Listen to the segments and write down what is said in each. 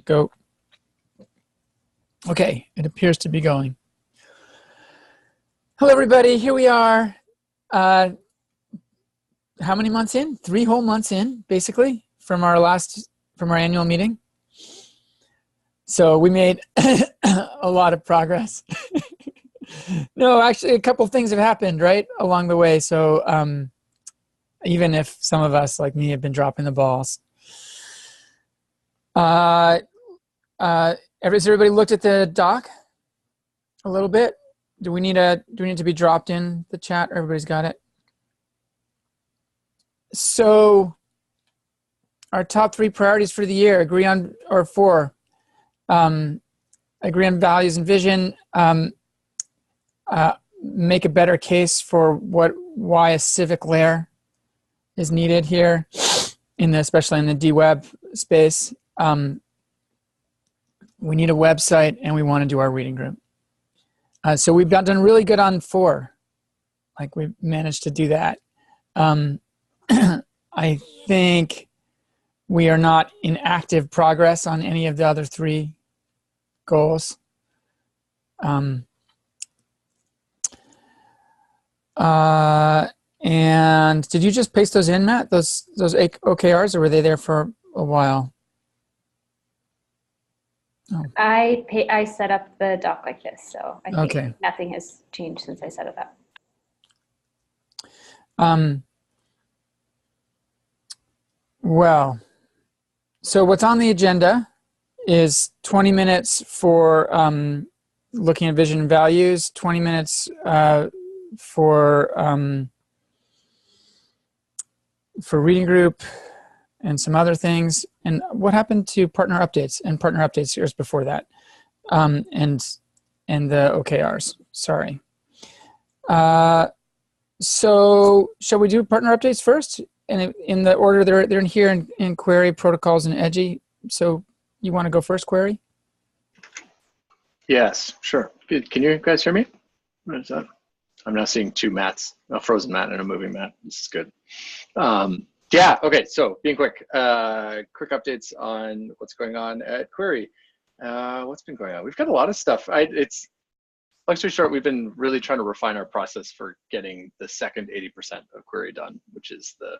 Go. Okay, it appears to be going. Hello, everybody. Here we are. How many months in? 3 whole months in, basically, from our annual meeting. So we made a lot of progress. No, actually, a couple things have happened right along the way. So even if some of us, like me, have been dropping the balls. Has everybody looked at the doc a little bit? Do we need to be dropped in the chat? Everybody's got it. So our top 3 priorities for the year: agree on values and vision, make a better case for why a civic layer is needed here, especially in the DWeb space. We need a website, and we want to do our reading group. So we've done really good on 4. Like, we've managed to do that. I think we are not in active progress on any of the other 3 goals. And did you just paste those in, Matt? Those OKRs, or were they there for a while? Oh. I set up the doc like this, so I think nothing has changed since I set it up. Well, so what's on the agenda is 20 minutes for looking at vision and values, 20 minutes for reading group and some other things. And what happened to partner updates and partner updates years before that? And the OKRs, sorry. So shall we do partner updates first? And in the order they're in here in Query, Protocols, and Edgy. So you want to go first, Query? Yes, sure. Can you guys hear me? What is that? I'm now seeing 2 Matts, a frozen Matt and a moving Matt. This is good. Yeah, okay, so being quick updates on what's going on at Query. What's been going on? We've got a lot of stuff. Long story short, we've been really trying to refine our process for getting the second 80% of Query done, which is the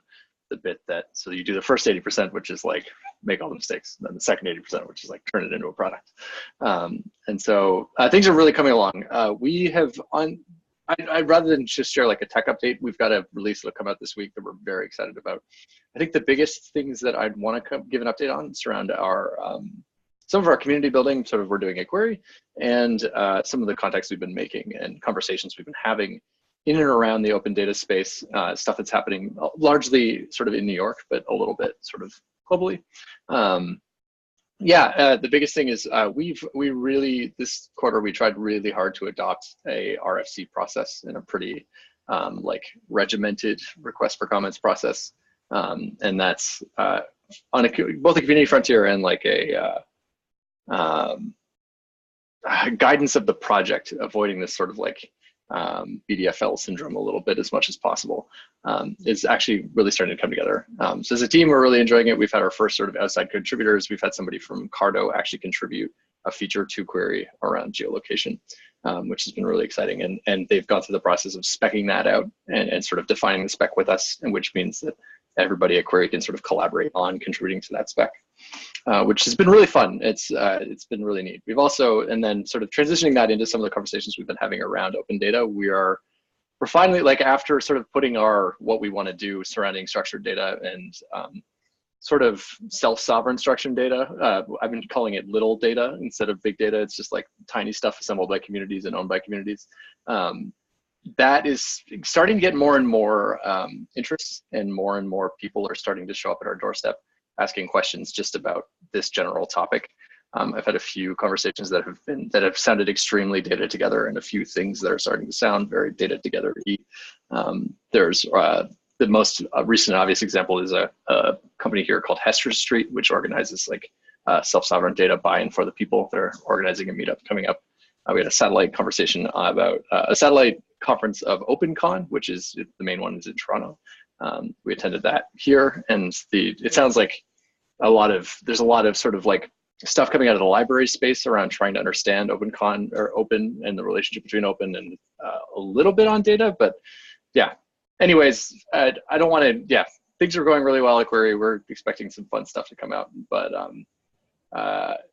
bit that, so you do the first 80%, which is like make all the mistakes, and then the second 80%, which is like turn it into a product. And so things are really coming along. We have I'd rather than just share like a tech update, we've got a release that'll come out this week that we're very excited about. I think the biggest things that I'd want to give an update on surround our some of our community building, sort of we're doing at Query, and some of the contacts we've been making and conversations we've been having in and around the open data space, stuff that's happening largely sort of in New York, but a little bit sort of globally. The biggest thing is this quarter we tried really hard to adopt a RFC process in a pretty like regimented request for comments process, and that's on both a community frontier and like a guidance of the project, avoiding this sort of like BDFL syndrome a little bit as much as possible, is actually really starting to come together. So as a team, we're really enjoying it. We've had our first sort of outside contributors. We've had somebody from Cardo actually contribute a feature to Query around geolocation, which has been really exciting. And they've gone through the process of speccing that out and sort of defining the spec with us, and which means that everybody at Query can sort of collaborate on contributing to that spec, which has been really fun. It's been really neat. We've also, and then sort of transitioning that into some of the conversations we've been having around open data, we're finally, like, after sort of putting what we want to do surrounding structured data and sort of self-sovereign structured data. I've been calling it little data instead of big data. It's just like tiny stuff assembled by communities and owned by communities. That is starting to get more and more interest, and more people are starting to show up at our doorstep asking questions just about this general topic. I've had a few conversations that have sounded extremely data together, and a few things that are starting to sound very data together. There's the most recent obvious example is a company here called Hester Street, which organizes like self-sovereign data buy-in for the people. They're organizing a meetup coming up. We had a satellite conversation about a satellite conference of OpenCon, which is the main one is in Toronto. We attended that here, and it sounds like there's a lot of sort of like stuff coming out of the library space around trying to understand OpenCon or Open and the relationship between Open and a little bit on data. But yeah, anyways, I don't want to, yeah, things are going really well at Query. We're expecting some fun stuff to come out, but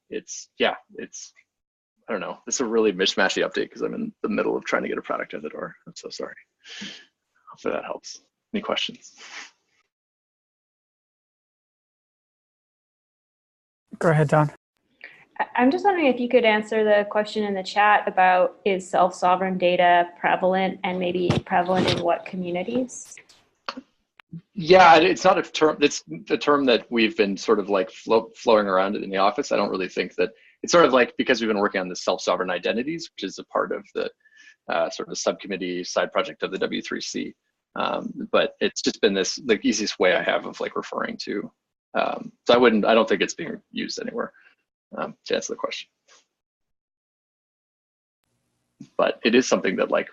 it's, I don't know. This is a really mishmashy update because I'm in the middle of trying to get a product out the door. I'm so sorry. Hopefully that helps. Any questions? Go ahead, Don. I'm just wondering if you could answer the question in the chat about, is self-sovereign data prevalent, and maybe prevalent in what communities? Yeah, it's not a term. It's a term that we've been sort of like flowing around in the office. I don't really think that it's sort of like, because we've been working on the self-sovereign identities, which is a part of the sort of subcommittee side project of the W3C. But it's just been this, the easiest way I have of like referring to. So I don't think it's being used anywhere to answer the question. But it is something that like,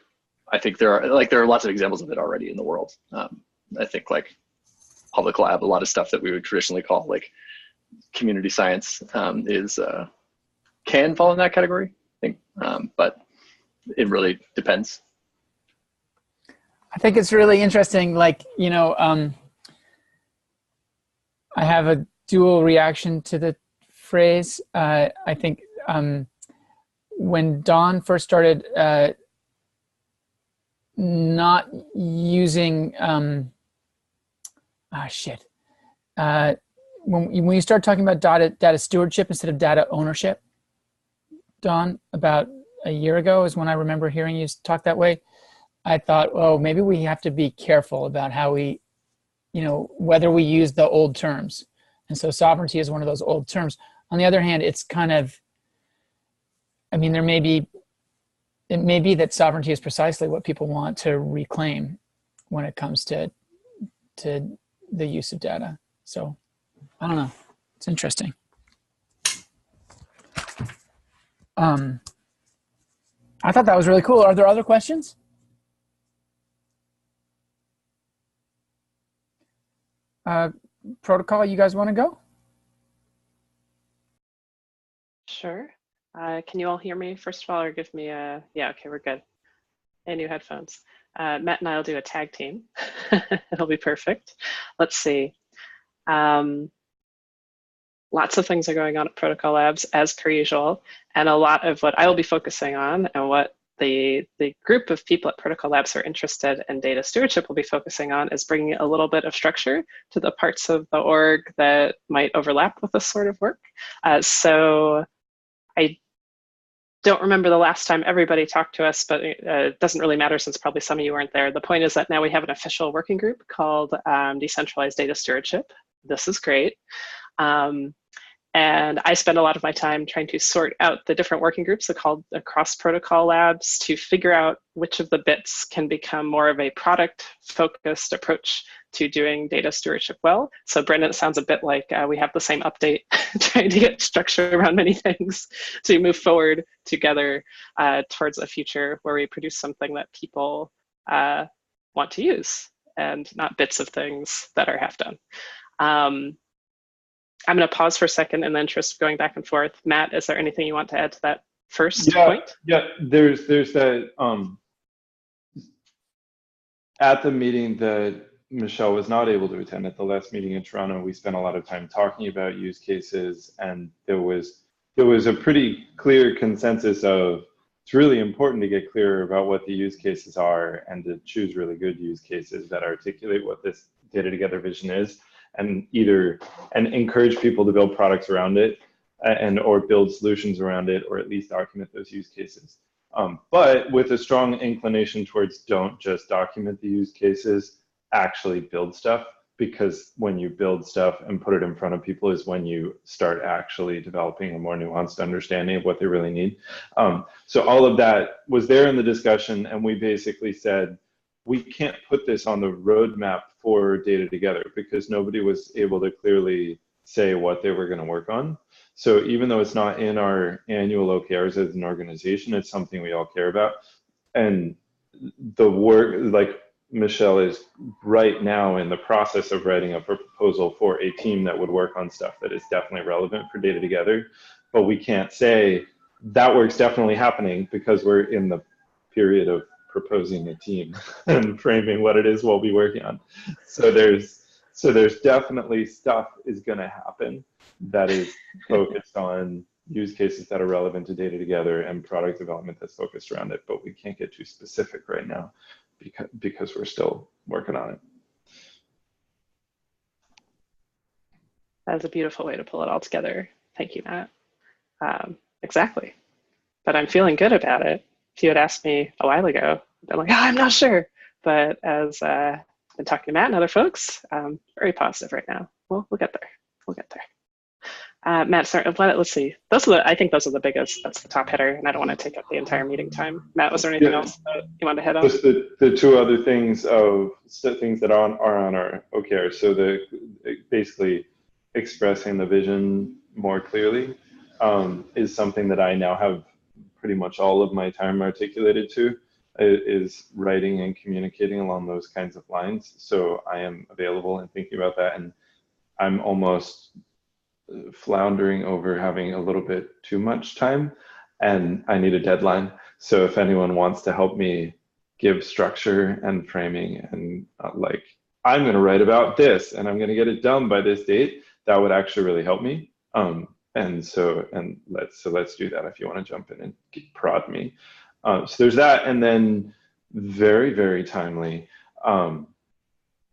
I think there are lots of examples of it already in the world. I think like Public Lab, a lot of stuff that we would traditionally call like community science can fall in that category, I think, but it really depends. I think it's really interesting, like, you know, I have a dual reaction to the phrase. I think when Don first started not using, when you start talking about data stewardship instead of data ownership, Don, about a year ago is when I remember hearing you talk that way. I thought, oh, maybe we have to be careful about how we, you know, whether we use the old terms. And so sovereignty is one of those old terms. On the other hand, it's kind of, I mean, it may be that sovereignty is precisely what people want to reclaim when it comes to the use of data. So I don't know, it's interesting. I thought that was really cool. Are there other questions? Protocol, you guys want to go? Sure. Can you all hear me first of all, or give me a, yeah, okay, we're good. And new headphones. Matt and I will do a tag team. It'll be perfect. Let's see. Lots of things are going on at Protocol Labs as per usual, and a lot of what I will be focusing on and what the group of people at Protocol Labs who are interested in data stewardship will be focusing on is bringing a little bit of structure to the parts of the org that might overlap with this sort of work. So I don't remember the last time everybody talked to us, but it doesn't really matter since probably some of you weren't there. The point is that now we have an official working group called Decentralized Data Stewardship. This is great. And I spend a lot of my time trying to sort out the different working groups called across Protocol Labs to figure out which of the bits can become more of a product-focused approach to doing data stewardship well. So Brendan, it sounds a bit like we have the same update, trying to get structure around many things to move forward together towards a future where we produce something that people want to use and not bits of things that are half done. I'm going to pause for a second and then just going back and forth. Matt, is there anything you want to add to that first point? Yeah, there's that, at the meeting that Michelle was not able to attend, at the last meeting in Toronto, we spent a lot of time talking about use cases, and there was a pretty clear consensus of it's really important to get clearer about what the use cases are and to choose really good use cases that articulate what this data together vision is, and encourage people to build products around it or build solutions around it, or at least document those use cases. But with a strong inclination towards don't just document the use cases, actually build stuff, because when you build stuff and put it in front of people is when you start actually developing a more nuanced understanding of what they really need. So all of that was there in the discussion, and we basically said, we can't put this on the roadmap for data together because nobody was able to clearly say what they were going to work on. So even though it's not in our annual OKRs as an organization, it's something we all care about. And the work, like Michelle is right now in the process of writing up a proposal for a team that would work on stuff that is definitely relevant for Data Together. But we can't say that work's definitely happening because we're in the period of proposing a team and framing what it is we'll be working on. So there's definitely stuff is going to happen that is focused on use cases that are relevant to Data Together and product development that's focused around it, but we can't get too specific right now because we're still working on it. That's a beautiful way to pull it all together. Thank you, Matt. Exactly. But I'm feeling good about it. If you had asked me a while ago, I'm like, oh, I'm not sure. But as I've been talking to Matt and other folks, very positive right now. We'll get there. We'll get there. Matt, sorry, let's see. I think those are the biggest. That's the top hitter, and I don't want to take up the entire meeting time. Matt, was there anything else that you want to hit on? Just the two other things that are on our OKR. So basically expressing the vision more clearly is something that I now have pretty much all of my time articulated to, is writing and communicating along those kinds of lines. So I am available and thinking about that, and I'm almost floundering over having a little bit too much time, and I need a deadline. So if anyone wants to help me give structure and framing and like, I'm going to write about this and I'm going to get it done by this date, that would actually really help me. Let's do that if you want to jump in and prod me. So there's that, and then very, very timely.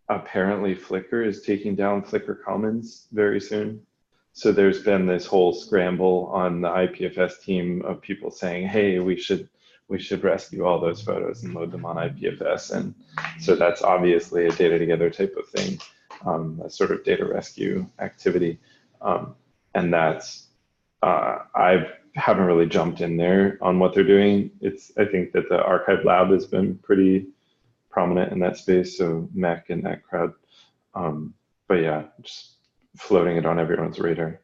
Apparently Flickr is taking down Flickr Commons very soon. So there's been this whole scramble on the IPFS team of people saying, hey, we should rescue all those photos and load them on IPFS. And so that's obviously a Data Together type of thing, a sort of data rescue activity. And that's, I haven't really jumped in there on what they're doing. I think that the Archive Lab has been pretty prominent in that space, so MEC and that crowd. But yeah, just floating it on everyone's radar.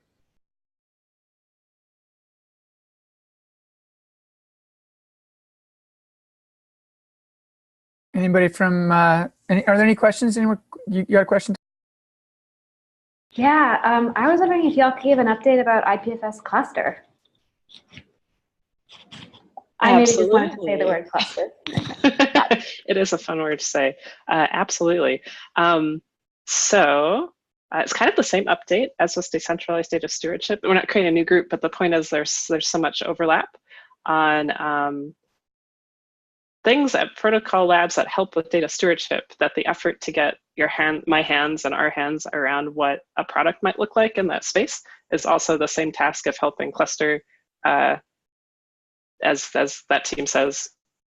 Anybody from, are there any questions? Anyone, you got a question? Yeah, I was wondering if y'all could give an update about IPFS cluster. I maybe just wanted to say the word cluster. It is a fun word to say. Absolutely. So it's kind of the same update as with decentralized data stewardship. We're not creating a new group, but the point is there's so much overlap on things at Protocol Labs that help with data stewardship that the effort to get my hands and our hands around what a product might look like in that space is also the same task of helping cluster, as that team says,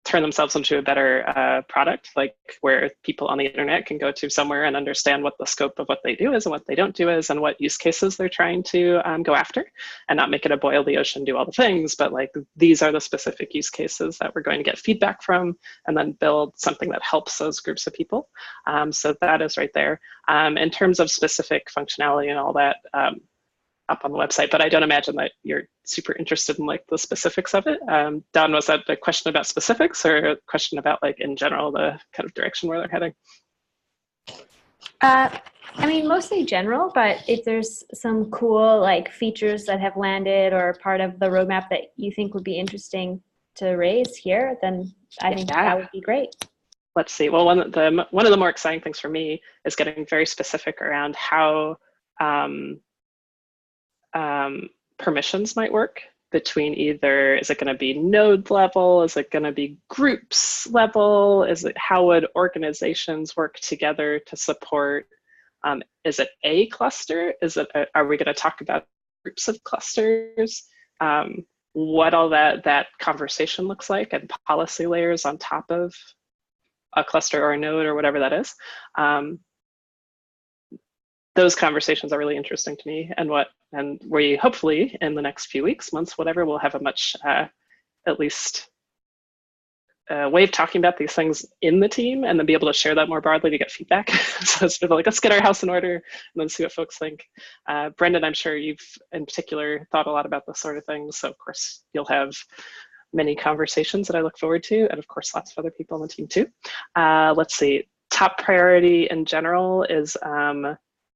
turn themselves into a better product, like where people on the internet can go to somewhere and understand what the scope of what they do is and what they don't do is and what use cases they're trying to go after, and not make it a boil the ocean, do all the things, but like these are the specific use cases that we're going to get feedback from and then build something that helps those groups of people. So that is right there. In terms of specific functionality and all that, up on the website, but I don't imagine that you're super interested in like the specifics of it. Don, was that a question about specifics or a question about like in general, the kind of direction where they're heading? I mean, mostly general, but if there's some cool like features that have landed or part of the roadmap that you think would be interesting to raise here, then I think that would be great. Let's see. Well, one of the more exciting things for me is getting very specific around how permissions might work between either, is it going to be node level? Is it going to be groups level? How would organizations work together to support? Is it a cluster? Are we going to talk about groups of clusters? What all that conversation looks like and policy layers on top of a cluster or a node or whatever that is. Those conversations are really interesting to me, and we hopefully in the next few weeks, months, whatever, we'll have a much, at least way of talking about these things in the team and then be able to share that more broadly to get feedback. So it's sort of like, let's get our house in order and then see what folks think. Brendan, I'm sure you've in particular thought a lot about this sort of thing. So of course you'll have many conversations that I look forward to, and of course, lots of other people on the team too. Let's see, top priority in general is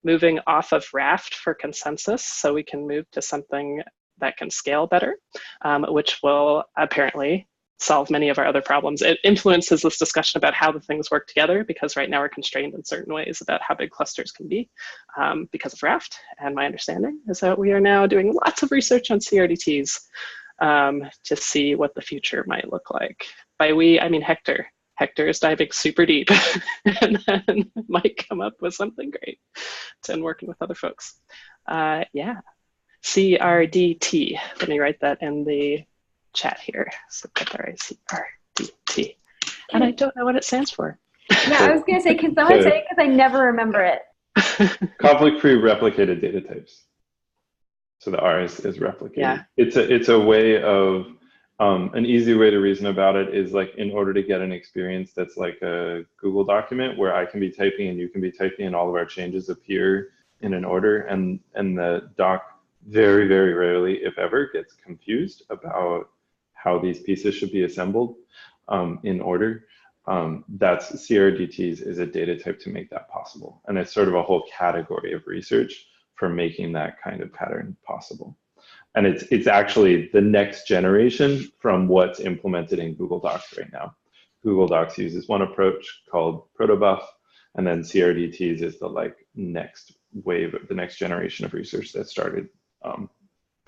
moving off of Raft for consensus so we can move to something that can scale better, which will apparently solve many of our other problems. It influences this discussion about how the things work together, because right now we're constrained in certain ways about how big clusters can be because of Raft. And my understanding is that we are now doing lots of research on CRDTs to see what the future might look like. By we, I mean Hector. Hector is diving super deep and then might come up with something great and working with other folks. Yeah, CRDT. Let me write that in the chat here. So CRDT. And I don't know what it stands for. Yeah, I was going to say, can someone say it? Because I never remember it. Conflict-free replicated data types. So the R is replicated. Yeah. It's a way of, an easy way to reason about it is like, in order to get an experience that's like a Google document where I can be typing and you can be typing and all of our changes appear in an order, and the doc very, very rarely, if ever, gets confused about how these pieces should be assembled in order. That's CRDTs is a data type to make that possible. And it's sort of a whole category of research for making that kind of pattern possible. And it's actually the next generation from what's implemented in Google Docs right now. Google Docs uses one approach called protobuf, and then CRDTs is the like next wave, the next generation of research that started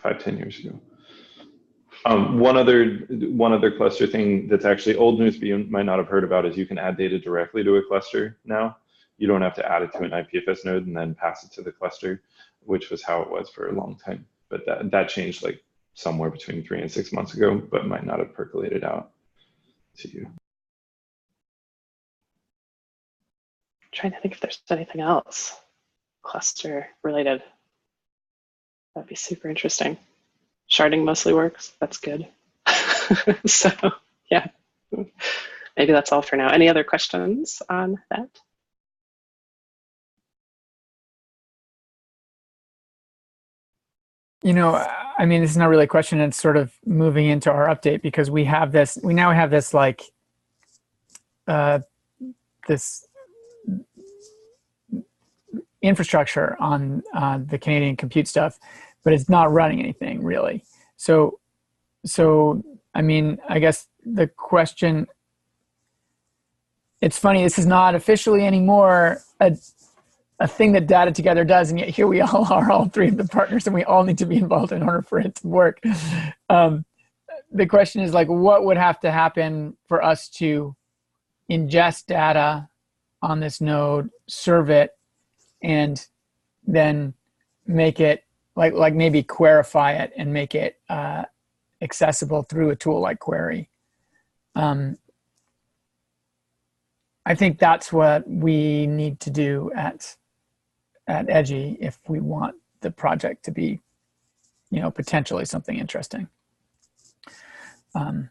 5-10 years ago. One other cluster thing that's actually old news, but you might not have heard about, is you can add data directly to a cluster now. You don't have to add it to an IPFS node and then pass it to the cluster, which was how it was for a long time. But that changed like somewhere between 3 and 6 months ago, but might not have percolated out to you. I'm trying to think if there's anything else cluster related. That'd be super interesting. Sharding mostly works. That's good. So yeah, maybe that's all for now. Any other questions on that? You know, I mean, this is not really a question. It's sort of moving into our update, because we now have this like, this infrastructure on the Canadian compute stuff, but it's not running anything really. So I mean, I guess the question, it's funny, this is not officially anymore a thing that Data Together does, and yet here we all are, all three of the partners, and we all need to be involved in order for it to work. The question is like, what would have to happen for us to ingest data on this node, serve it, and then make it like maybe querify it and make it accessible through a tool like Query. I think that's what we need to do at Edgy if we want the project to be, you know, potentially something interesting. Go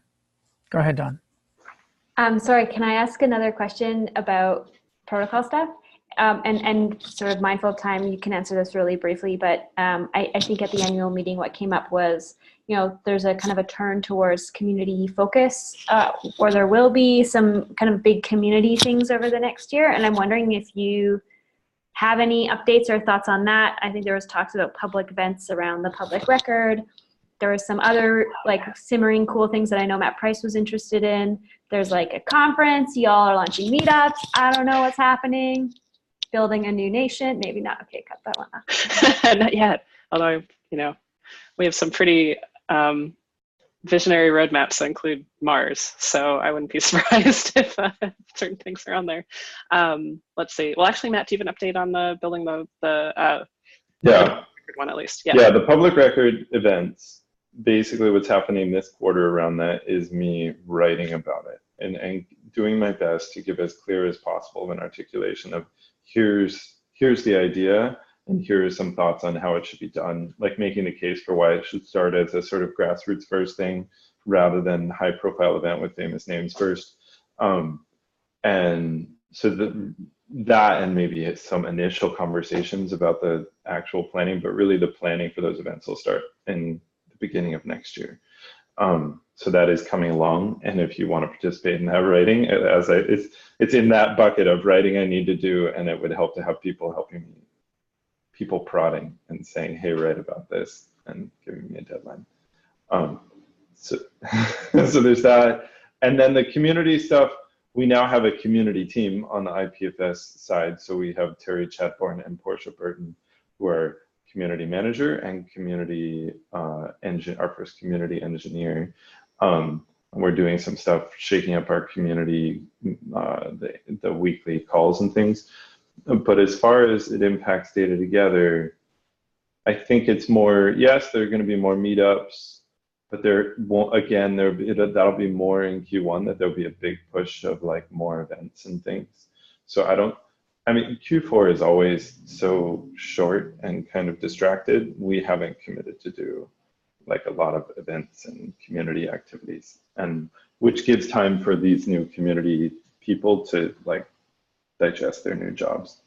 ahead, Dawn. Sorry, can I ask another question about protocol stuff? And sort of mindful of time, you can answer this really briefly, but I think at the annual meeting, what came up was, you know, there's a kind of a turn towards community focus, or there will be some kind of big community things over the next year. And I'm wondering if you have any updates or thoughts on that. I think there was talks about public events around the public record. There was some other like simmering cool things that I know Matt Price was interested in. There's like a conference, y'all are launching meetups. I don't know what's happening. Building a new nation, maybe not. Okay, cut that one off. Not yet, although, you know, we have some pretty visionary roadmaps that include Mars, so I wouldn't be surprised if certain things are on there. Let's see. Well, actually, Matt, do you have an update on the building the yeah, one at least? Yeah, the public record events. Basically, what's happening this quarter around that is me writing about it and doing my best to give as clear as possible of an articulation of here's the idea, and here are some thoughts on how it should be done, like making the case for why it should start as a sort of grassroots first thing rather than high profile event with famous names first. And so that and maybe some initial conversations about the actual planning, but really the planning for those events will start in the beginning of next year. So that is coming along. And if you want to participate in that writing, it's in that bucket of writing I need to do, and it would help to have people helping me, people prodding and saying, hey, write about this, and giving me a deadline. So, so there's that. And then the community stuff, we now have a community team on the IPFS side. So we have Terry Chatborn and Portia Burton, who are community manager and community our first community engineer. And we're doing some stuff, shaking up our community, the weekly calls and things. But as far as it impacts Data Together, I think it's more, yes, there are going to be more meetups, but there won't, again, that'll be more in Q1, that there'll be a big push of like more events and things. So I mean, Q4 is always so short and kind of distracted. We haven't committed to do like a lot of events and community activities, and which gives time for these new community people to like digest their new jobs.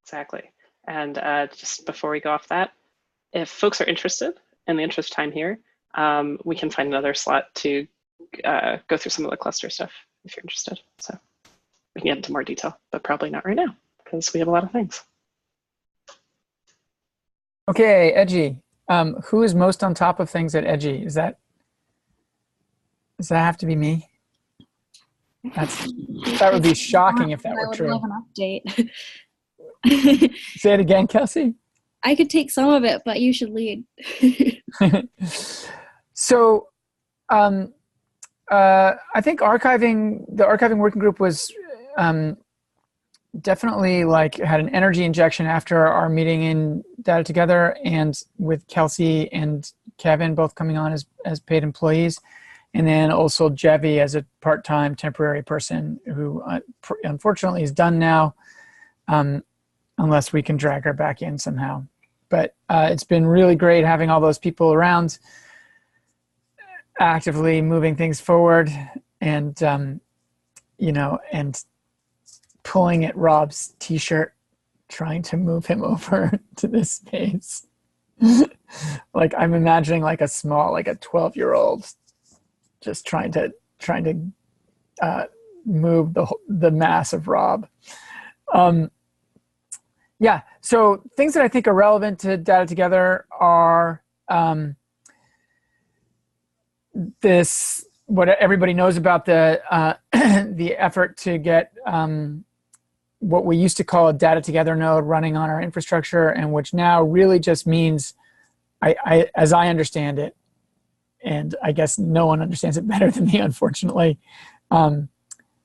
Exactly. And just before we go off that, if folks are interested, in the interest of time here, we can find another slot to go through some of the cluster stuff if you're interested. So we can get into more detail, but probably not right now because we have a lot of things. Okay, Edgy. Who is most on top of things at Edgy? Does that have to be me? That would be shocking if that were true. I would love an update. Say it again, Kelsey. I could take some of it, but you should lead. So, I think the archiving working group was definitely like had an energy injection after our meeting in Data Together, and with Kelsey and Kevin both coming on as paid employees, and then also Jevi as a part-time temporary person who unfortunately is done now, unless we can drag her back in somehow. But it's been really great having all those people around, actively moving things forward, and and pulling at Rob's t-shirt, trying to move him over to this space. Like I'm imagining like a 12-year-old just trying to move the mass of Rob. Yeah, so things that I think are relevant to Data Together are what everybody knows about the the effort to get what we used to call a Data Together node running on our infrastructure, and which now really just means, as I understand it, and I guess no one understands it better than me, unfortunately, it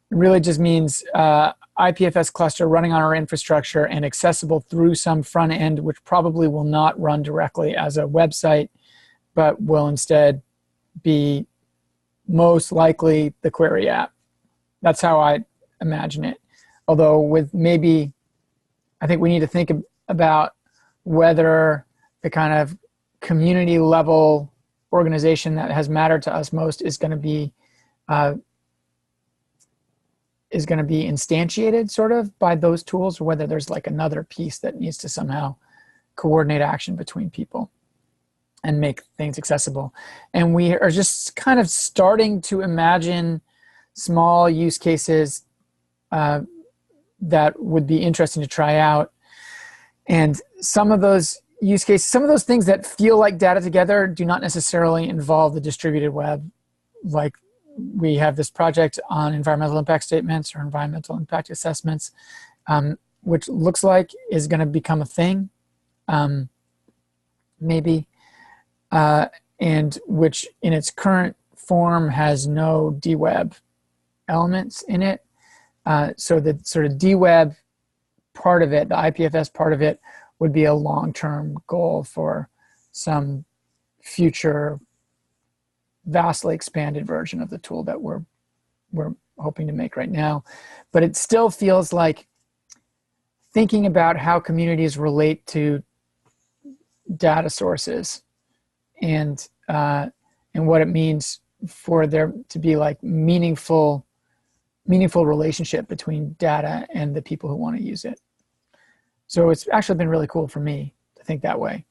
really just means IPFS cluster running on our infrastructure and accessible through some front end, which probably will not run directly as a website, but will instead be most likely the query app. That's how I imagine it. Although with maybe, I think we need to think about whether the kind of community level organization that has mattered to us most is going to be instantiated sort of by those tools, or whether there's like another piece that needs to somehow coordinate action between people and make things accessible. And we are just kind of starting to imagine small use cases that would be interesting to try out. And some of those use cases, some of those things that feel like Data Together do not necessarily involve the distributed web. Like we have this project on environmental impact statements or environmental impact assessments, which looks like is going to become a thing, maybe, and which in its current form has no DWeb elements in it. So the sort of DWeb part of it, the IPFS part of it, would be a long-term goal for some future vastly expanded version of the tool that we're hoping to make right now. But it still feels like thinking about how communities relate to data sources and what it means for there to be like meaningful relationship between data and the people who want to use it. So it's actually been really cool for me to think that way.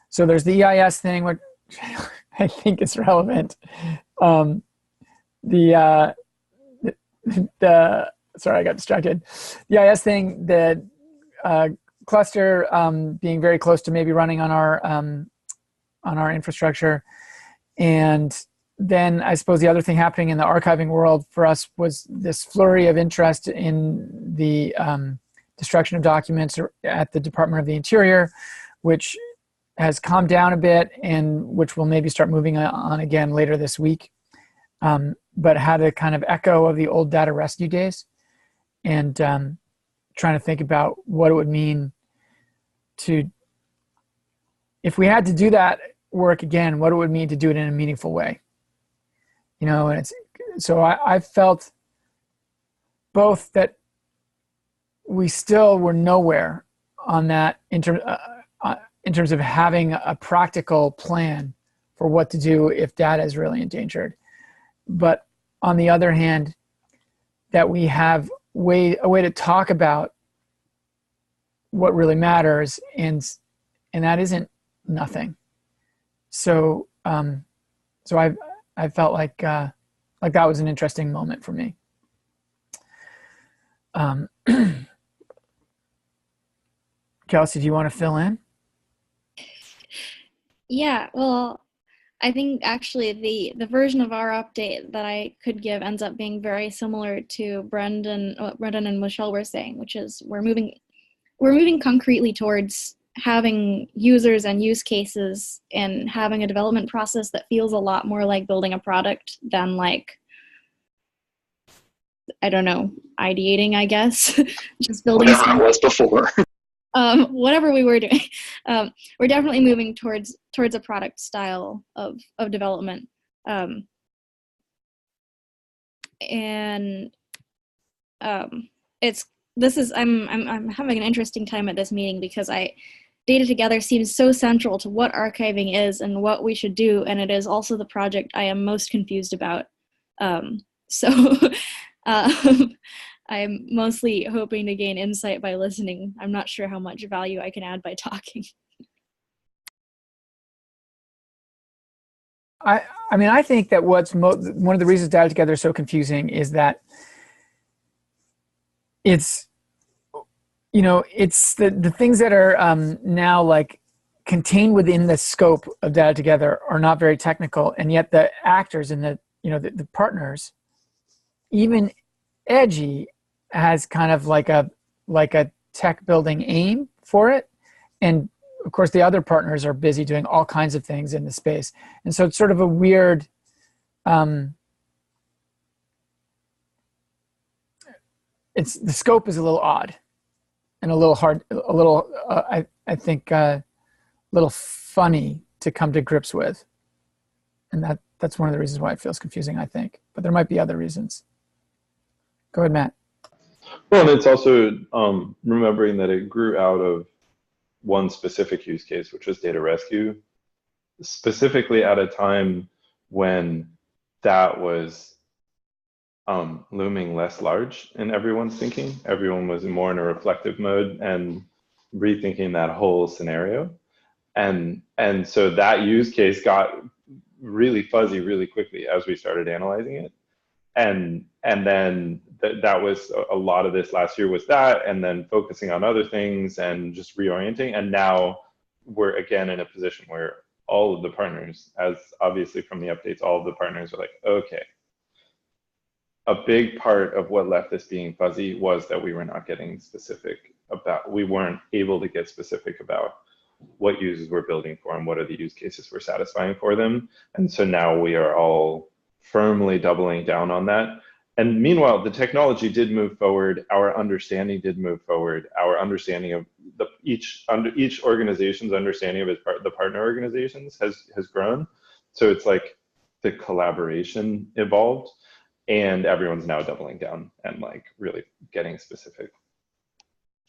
So there's the EIS thing, which I think is relevant. The sorry, I got distracted. The EIS thing, the cluster being very close to maybe running on our infrastructure, and then I suppose the other thing happening in the archiving world for us was this flurry of interest in the destruction of documents at the Department of the Interior, which has calmed down a bit and which will maybe start moving on again later this week, but had a kind of echo of the old data rescue days, and trying to think about what it would mean to, if we had to do that work again, what it would mean to do it in a meaningful way. You know, and it's, so I felt both that we still were nowhere on that in terms of having a practical plan for what to do if data is really endangered. But on the other hand, that we have a way to talk about what really matters, and that isn't nothing. So I felt like that was an interesting moment for me. Kelsey, do you want to fill in? Yeah, well, I think actually the version of our update that I could give ends up being very similar to what Brendan and Michelle were saying, which is we're moving concretely towards having users and use cases and having a development process that feels a lot more like building a product than like, I don't know, ideating, I guess. Just building whatever it was before. Whatever we were doing. We're definitely moving towards a product style of development. I'm having an interesting time at this meeting because Data Together seems so central to what archiving is and what we should do, and it is also the project I am most confused about. I'm mostly hoping to gain insight by listening. I'm not sure how much value I can add by talking. I mean, I think that one of the reasons Data Together is so confusing is that it's, you know, it's the things that are now like contained within the scope of Data Together are not very technical, and yet the actors and the partners, even Edgy has kind of like a tech building aim for it, and of course the other partners are busy doing all kinds of things in the space, and so it's sort of a weird the scope is a little odd and a little hard, a little I think a little funny to come to grips with, and that's one of the reasons why it feels confusing, I think, but there might be other reasons. Go ahead, Matt. Well, and it's also remembering that it grew out of one specific use case, which was data rescue, specifically at a time when that was looming less large in everyone's thinking. Everyone was more in a reflective mode and rethinking that whole scenario. And so that use case got really fuzzy really quickly as we started analyzing it. And then that was a lot of this last year was that, and then focusing on other things and just reorienting. And now we're again in a position where all of the partners, as obviously from the updates, all of the partners are like, okay, a big part of what left this being fuzzy was that we were not getting specific about, we weren't able to get specific about what users we're building for and what are the use cases we're satisfying for them. And so now we are all firmly doubling down on that. And meanwhile, the technology did move forward. Our understanding did move forward. Our understanding of each organization's understanding of the partner organizations has grown. So it's like the collaboration evolved, and everyone's now doubling down and like really getting specific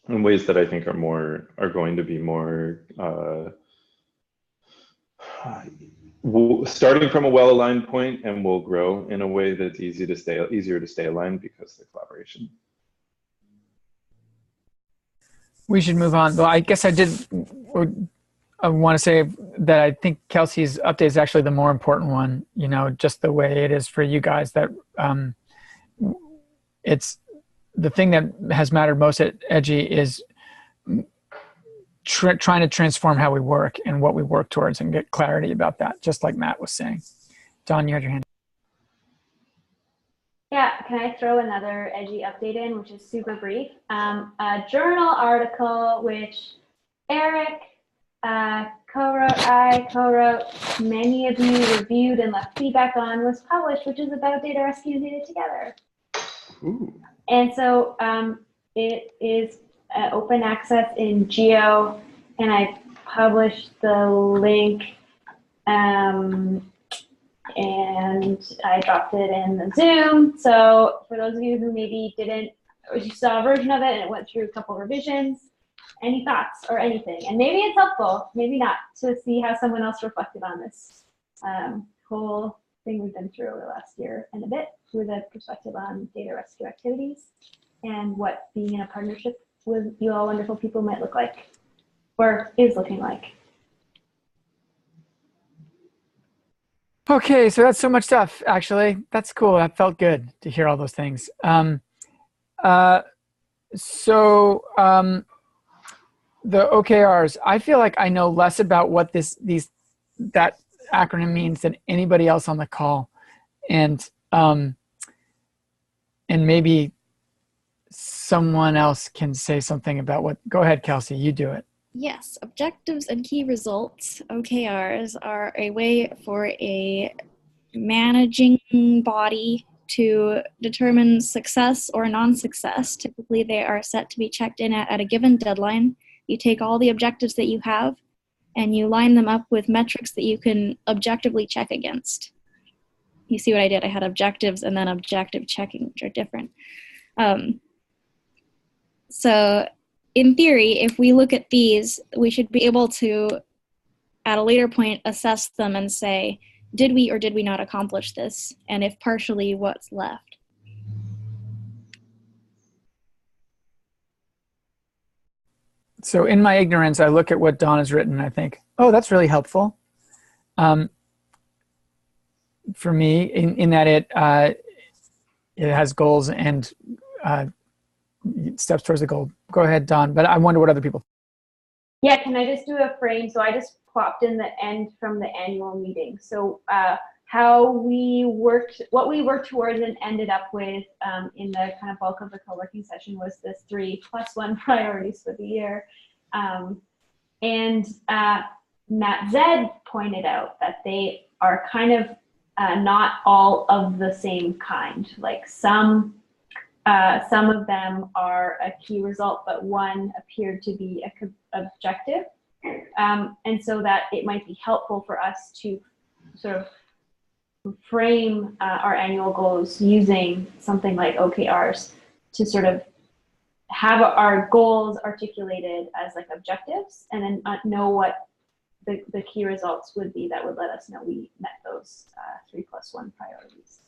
in ways that I think are going to be more starting from a well-aligned point, and will grow in a way that's easier to stay aligned because of the collaboration. We should move on. Well, I guess I want to say that I think Kelsey's update is actually the more important one, just the way it is for you guys, that it's the thing that has mattered most at Edgy is trying to transform how we work and what we work towards and get clarity about that, just like Matt was saying. Don, you had your hand. Yeah, can I throw another Edgy update in, which is super brief? A journal article which Eric co-wrote, many of you reviewed and left feedback on, was published, which is about data rescue and data together. Ooh. And so it is open access in Geo, and I published the link and I dropped it in the Zoom. So for those of you who maybe didn't, or you saw a version of it and it went through a couple revisions, any thoughts or anything? And maybe it's helpful, maybe not, to see how someone else reflected on this whole thing we've been through over the last year and a bit, with a perspective on data rescue activities and what being in a partnership with you all wonderful people might look like, or is looking like. Okay, so that's so much stuff, actually. That's cool. That felt good to hear all those things. The OKRs, I feel like I know less about what that acronym means than anybody else on the call. And maybe someone else can say something about what, go ahead, Kelsey, you do it. Yes, objectives and key results, OKRs, are a way for a managing body to determine success or non-success. Typically, they are set to be checked in at a given deadline. You take all the objectives that you have and you line them up with metrics that you can objectively check against. You see what I did? I had objectives and then objective checking, which are different. So in theory, if we look at these, we should be able to, at a later point, assess them and say, did we or did we not accomplish this? And if partially, what's left? So in my ignorance, I look at what Don has written and I think, oh, that's really helpful. For me, in that it has goals and steps towards the goal. Go ahead, Don, but I wonder what other people. Yeah, can I just do a frame? So I just plopped in the end from the annual meeting. So what we worked towards and ended up with in the kind of bulk of the co-working session was this 3+1 priorities for the year. Matt Zed pointed out that they are kind of not all of the same kind. Like some of them are a key result, but one appeared to be an objective. And so that it might be helpful for us to sort of frame our annual goals using something like OKRs to sort of have our goals articulated as like objectives, and then know what the key results would be that would let us know we met those 3+1 priorities.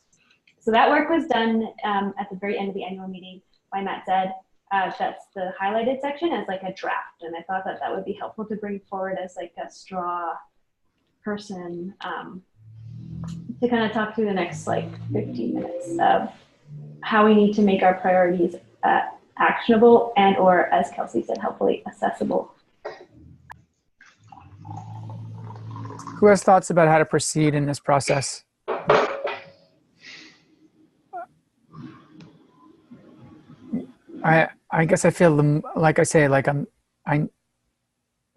So that work was done at the very end of the annual meeting by Matt Zed. That's the highlighted section as like a draft, and I thought that that would be helpful to bring forward as like a straw person to kind of talk through the next like 15 minutes of how we need to make our priorities actionable and, or as Kelsey said, helpfully accessible. Who has thoughts about how to proceed in this process? I guess I feel, like I say, like I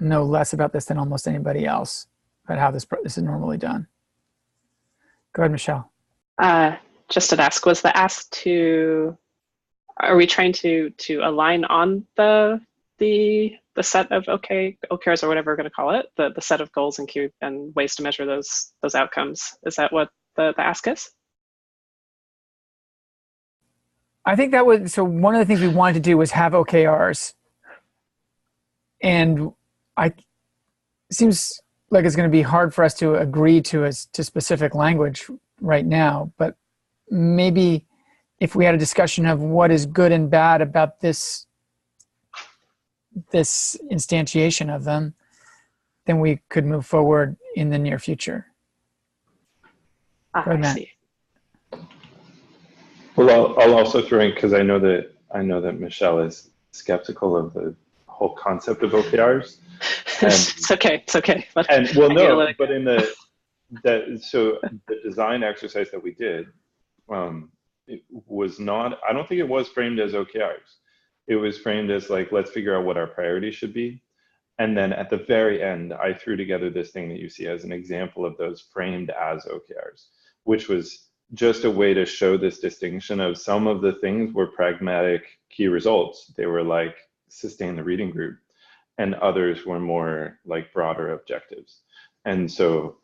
know less about this than almost anybody else about how this is normally done. Go ahead, Michelle. Just to ask, was the ask to, are we trying to align on the set of OKRs or whatever we're going to call it, the set of goals and ways to measure those outcomes? Is that what the ask is? I think that was, so one of the things we wanted to do was have OKRs. And it seems like it's going to be hard for us to agree to specific language right now, but maybe if we had a discussion of what is good and bad about this this instantiation of them, then we could move forward in the near future. Go ahead, I Matt. see. Well, I'll also throw in, because I know that Michelle is skeptical of the whole concept of OKRs. It's okay. But And well, I gotta no, let it but so the design exercise that we did, it was not, I don't think it was framed as OKRs. It was framed as like, let's figure out what our priorities should be. And then at the very end, I threw together this thing that you see as an example of those framed as OKRs, which was just a way to show this distinction of some of the things were pragmatic key results. They were like sustain the reading group, and others were more like broader objectives. And so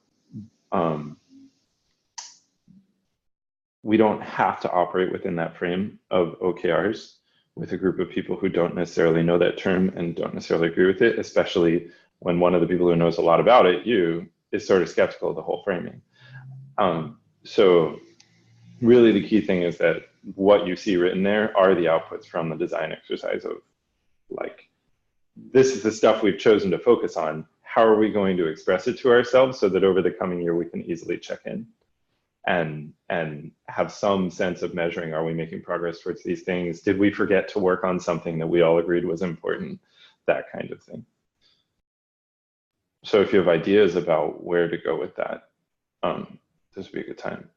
we don't have to operate within that frame of OKRs with a group of people who don't necessarily know that term and don't necessarily agree with it, especially when one of the people who knows a lot about it, is sort of skeptical of the whole framing. So really the key thing is that what you see written there are the outputs from the design exercise of like, this is the stuff we've chosen to focus on. How are we going to express it to ourselves so that over the coming year we can easily check in and have some sense of measuring, are we making progress towards these things? Did we forget to work on something that we all agreed was important? That kind of thing. So if you have ideas about where to go with that, this would be a good time.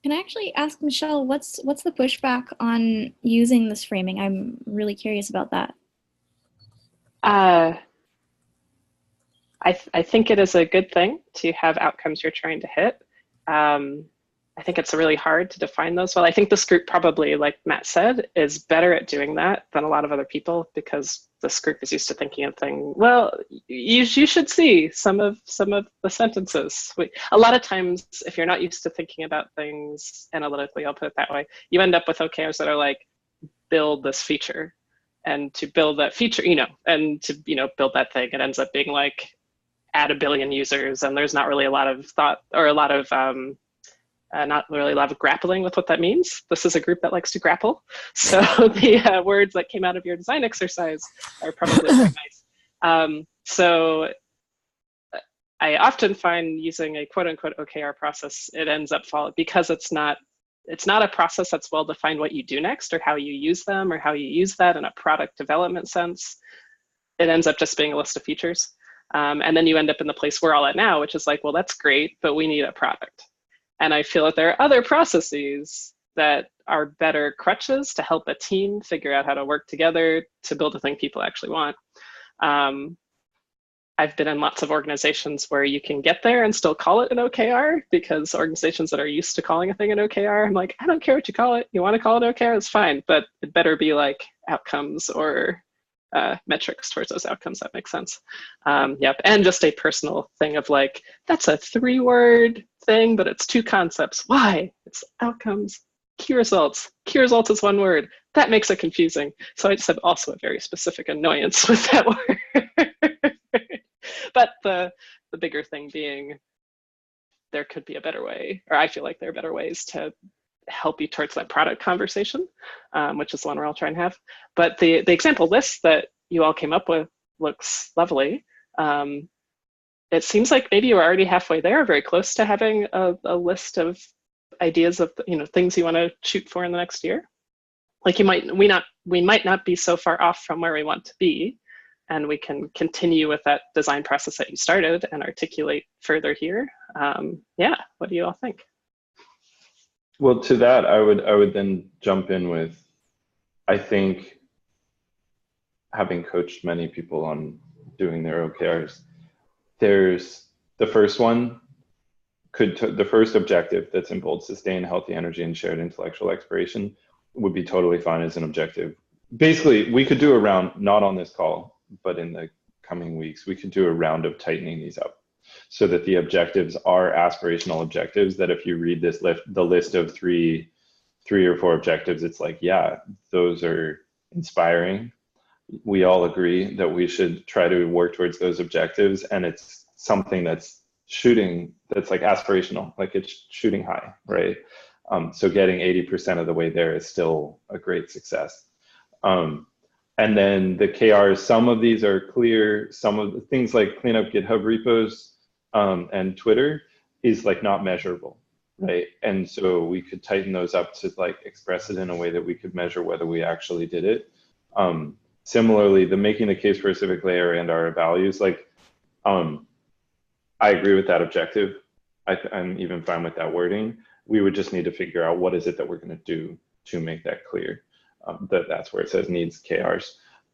Can I actually ask Michelle, what's the pushback on using this framing? I'm really curious about that. I think it is a good thing to have outcomes you're trying to hit. I think it's really hard to define those well. I think this group probably, like Matt said, is better at doing that than a lot of other people, because this group is used to thinking of things, well, you should see some of the sentences. A lot of times, if you're not used to thinking about things analytically, I'll put it that way, you end up with OKRs that are like, build this feature. And to build that feature, and to, build that thing, it ends up being like, add 1 billion users, and there's not really a lot of thought or a lot of not really a lot of grappling with what that means. This is a group that likes to grapple, so the words that came out of your design exercise are probably quite nice. So I often find using a quote unquote OKR process, it ends up falling because it's not a process that's well defined what you do next or how you use them or how you use that in a product development sense. It ends up just being a list of features. And then you end up in the place we're all at now, which is like, well, that's great, but we need a product. And I feel that there are other processes that are better crutches to help a team figure out how to work together to build a thing people actually want. I've been in lots of organizations where you can get there and still call it an OKR, because organizations that are used to calling a thing an OKR, I'm like, I don't care what you call it. You want to call it OKR, it's fine, but it better be like outcomes or metrics towards those outcomes. That makes sense. Yep, and just a personal thing of like, that's a 3-word thing, but it's 2 concepts. Why? It's outcomes, key results. Key results is 1 word. That makes it confusing. So I just have also a very specific annoyance with that word. But the bigger thing being, there could be a better way, or I feel like there are better ways to help you towards that product conversation, which is the one we're all trying to have. But the example list that you all came up with looks lovely. It seems like maybe you're already halfway there, very close to having a list of ideas of things you want to shoot for in the next year. Like we might not be so far off from where we want to be, and we can continue with that design process that you started and articulate further here. Yeah, what do you all think? Well, to that, I would then jump in with, I think, having coached many people on doing their OKRs, there's the first one, the first objective that's in bold, sustain healthy energy and shared intellectual exploration, would be totally fine as an objective. Basically, we could do a round, not on this call, but in the coming weeks, we could do a round of tightening these up, so that the objectives are aspirational objectives, that if you read this the list of three or 4 objectives, it's like, yeah, those are inspiring. We all agree that we should try to work towards those objectives, and it's something that's like aspirational, like it's shooting high, right? So getting 80% of the way there is still a great success. And then the KRs, some of these are clear. Some of the things like clean up GitHub repos and Twitter is like not measurable, right? And so we could tighten those up to like express it in a way that we could measure whether we actually did it. Similarly, the making the case for a civic layer and our values, like I agree with that objective. I'm even fine with that wording. We would just need to figure out what is it that we're going to do to make that clear. That's where it says needs KRs.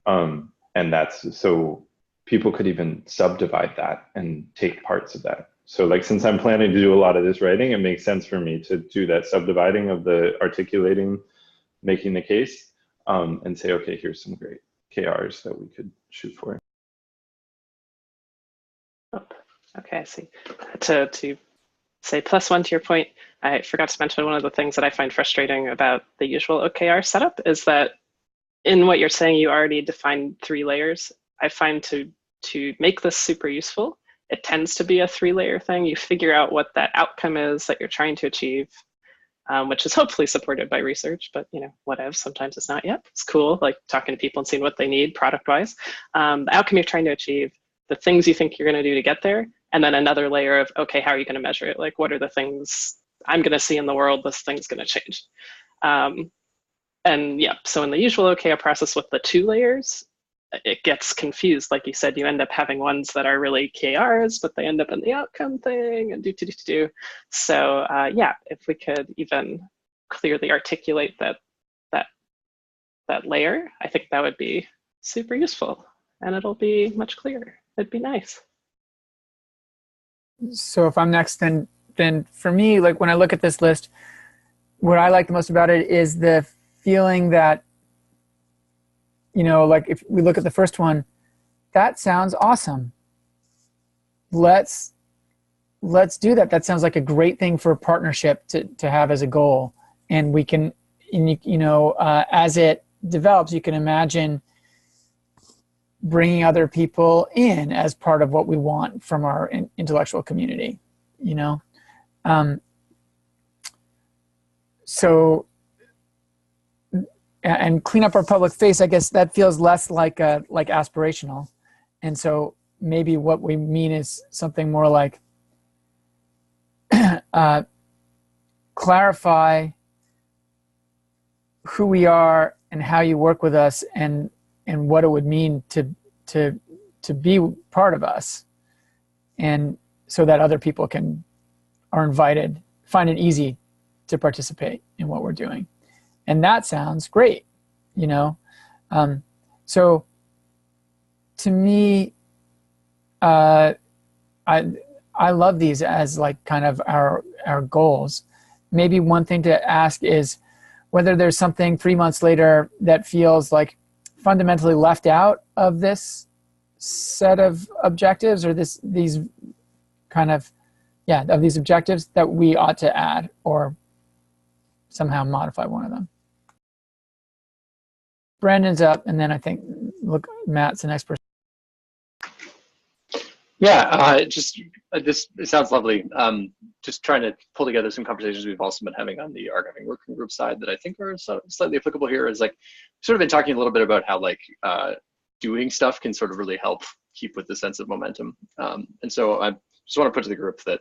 And that's so people could even subdivide that and take parts of that. So like, since I'm planning to do a lot of this writing, it makes sense for me to do that subdividing of the articulating, making the case, and say, okay, here's some great KRs that we could shoot for. Okay, I see. To say +1 to your point, I forgot to mention one of the things that I find frustrating about the usual OKR setup is that in what you're saying, you already defined 3 layers. I find to make this super useful, it tends to be a 3-layer thing. You figure out what that outcome is that you're trying to achieve, which is hopefully supported by research, but whatever, sometimes it's not yet. It's cool, like talking to people and seeing what they need product-wise. The outcome you're trying to achieve, the things you think you're gonna do to get there, and then another layer of, okay, how are you gonna measure it? Like, what are the things I'm gonna see in the world this thing's gonna change? And yeah, so in the usual OKR process with the 2 layers, it gets confused. Like you said, you end up having ones that are really KRs, but they end up in the outcome thing and do. So yeah, if we could even clearly articulate that layer, I think that would be super useful, and it'll be much clearer. It'd be nice. So if I'm next, then for me, like when I look at this list, what I like the most about it is the feeling that, like if we look at the first one, that sounds awesome. Let's do that. That sounds like a great thing for a partnership to have as a goal. And we can, as it develops, you can imagine bringing other people in as part of what we want from our intellectual community, So, and clean up our public face, I guess that feels less like aspirational. And so maybe what we mean is something more like clarify who we are and how you work with us and what it would mean to be part of us, and so that other people are invited, find it easy to participate in what we're doing. And that sounds great, So to me, I love these as like kind of our goals. Maybe one thing to ask is whether there's something 3 months later that feels like fundamentally left out of this set of objectives, or these kind of, of these objectives that we ought to add or somehow modify one of them. Brendan's up, and then I think, look, Matt's the next person. Yeah, it sounds lovely. Just trying to pull together some conversations we've also been having on the archiving working group side that I think are slightly applicable here. Is like sort of been talking a little bit about how like doing stuff can sort of really help keep with the sense of momentum. And so I just want to put to the group that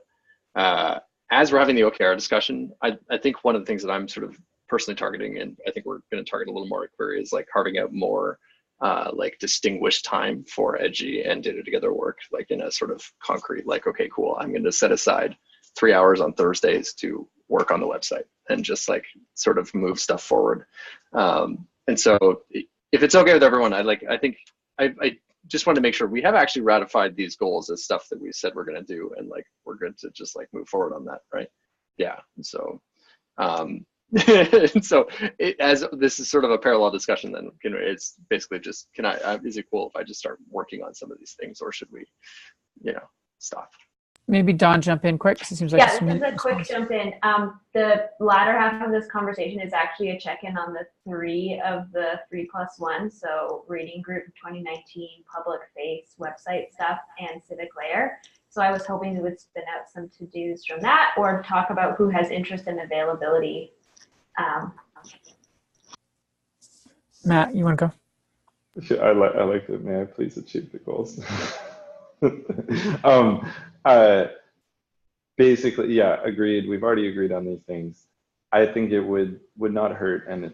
as we're having the OKR discussion, I think one of the things that I'm sort of personally targeting, and I think we're going to target a little more at Query, is like carving out more like distinguished time for Edgy and Data Together work, like in a sort of concrete, like, okay, cool, I'm going to set aside 3 hours on Thursdays to work on the website and just like sort of move stuff forward. And so if it's okay with everyone, I think I just want to make sure we have actually ratified these goals as stuff that we said we're going to do, and like we're going to just like move forward on that, right? Yeah. And so and so as this is sort of a parallel discussion, then it's basically just, is it cool if I just start working on some of these things, or should we, stop? maybe Don jump in quick, 'cause it seems like Yeah, it's this is a quick jump in. The latter half of this conversation is actually a check-in on the 3 of the 3+1. So reading group 2019, public face, website stuff, and civic layer. So I was hoping we would spin out some to-dos from that, or talk about who has interest in availability. Matt, you want to go? I like that. May I please achieve the goals? Basically, yeah, agreed. We've already agreed on these things. I think it would not hurt, and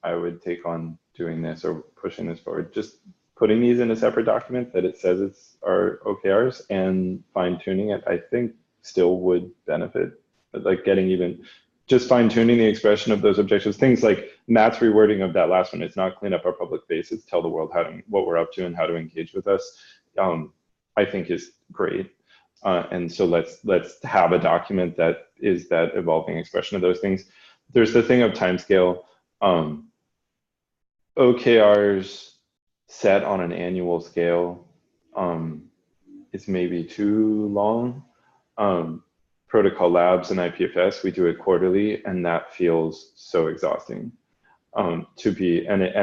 I would take on doing this or pushing this forward. Just putting these in a separate document that it says it's our OKRs and fine tuning it, I think still would benefit. Like getting even just fine tuning the expression of those objectives. Things like Matt's rewording of that last one. It's not clean up our public faces, tell the world what we're up to and how to engage with us. I think is great. And so let's have a document that is that evolving expression of those things. There's the thing of timescale. OKRs set on an annual scale is maybe too long. Protocol Labs and IPFS, we do it quarterly, and that feels so exhausting. And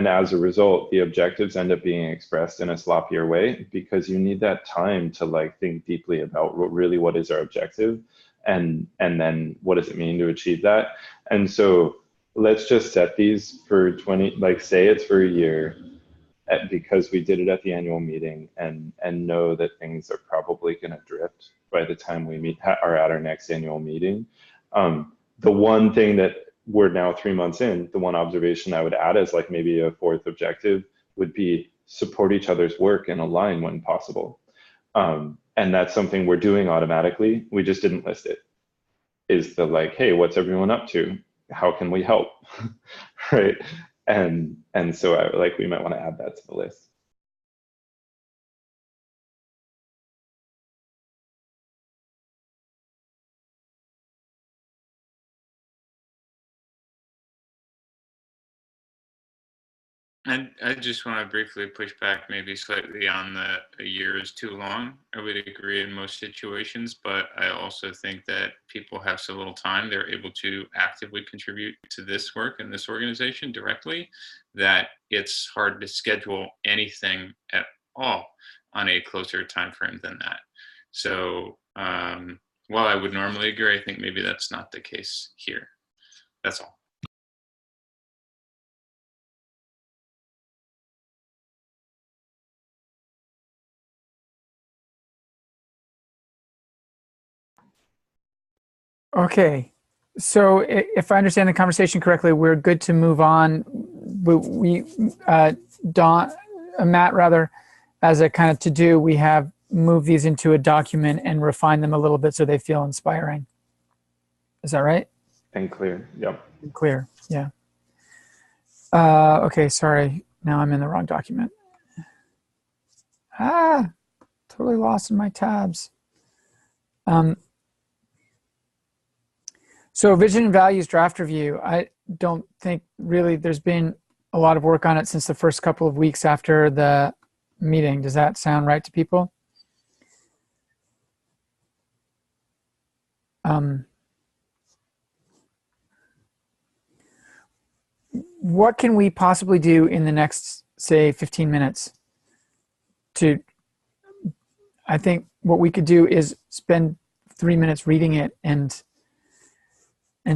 as a result, the objectives end up being expressed in a sloppier way because you need that time to like think deeply about what is our objective, and then what does it mean to achieve that. And so let's just set these for 20, like say it's for a year, because we did it at the annual meeting, and know that things are probably going to drift by the time we are at our next annual meeting. The one thing that we're now 3 months in, the one observation I would add as like maybe a fourth objective would be support each other's work and align when possible. And that's something we're doing automatically. We just didn't list it. Is the like, hey, what's everyone up to? How can we help? Right? And so we might want to add that to the list. I just want to briefly push back maybe slightly on a year is too long. I would agree in most situations, but I also think that people have so little time, they're able to actively contribute to this work and this organization directly, that it's hard to schedule anything at all on a closer time frame than that. So while I would normally agree, I think maybe that's not the case here. That's all. Okay, so if I understand the conversation correctly, we're good to move on. Matt, rather, as a kind of to-do, we have moved these into a document and refined them a little bit so they feel inspiring. Is that right? And clear, yep. And clear, yeah. Okay, sorry, now I'm in the wrong document. Totally lost in my tabs. So vision and values draft review. I don't think really there's been a lot of work on it since the first couple of weeks after the meeting. Does that sound right to people? What can we possibly do in the next, say, 15 minutes I think what we could do is spend 3 minutes reading it and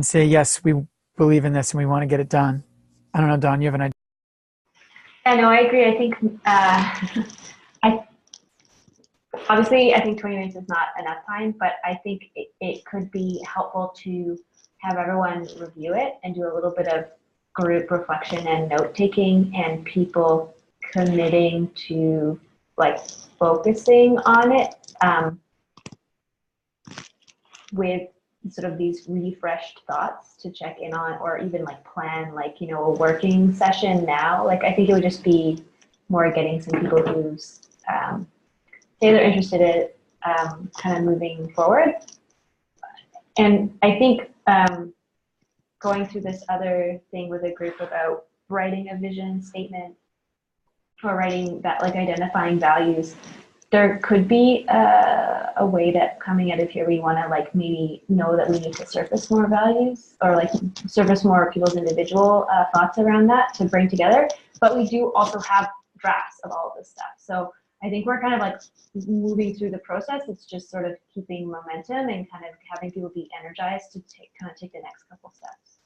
say, yes, we believe in this and we want to get it done. I don't know, Dawn, you have an idea? Yeah, no, I agree. I think, obviously, I think 20 minutes is not enough time, but I think it could be helpful to have everyone review it and do a little bit of group reflection and note-taking, and people committing to like focusing on it with sort of these refreshed thoughts to check in on, or even like plan like, you know, a working session now. Like I think it would just be more getting some people who's say they're interested in kind of moving forward. And I think going through this other thing with a group about writing a vision statement or writing that, like identifying values, there could be a way that coming out of here, we want to like maybe know that we need to surface more values or like surface more people's individual thoughts around that to bring together. But we do also have drafts of all of this stuff. So I think we're kind of like moving through the process. It's just sort of keeping momentum and kind of having people be energized to take the next couple steps.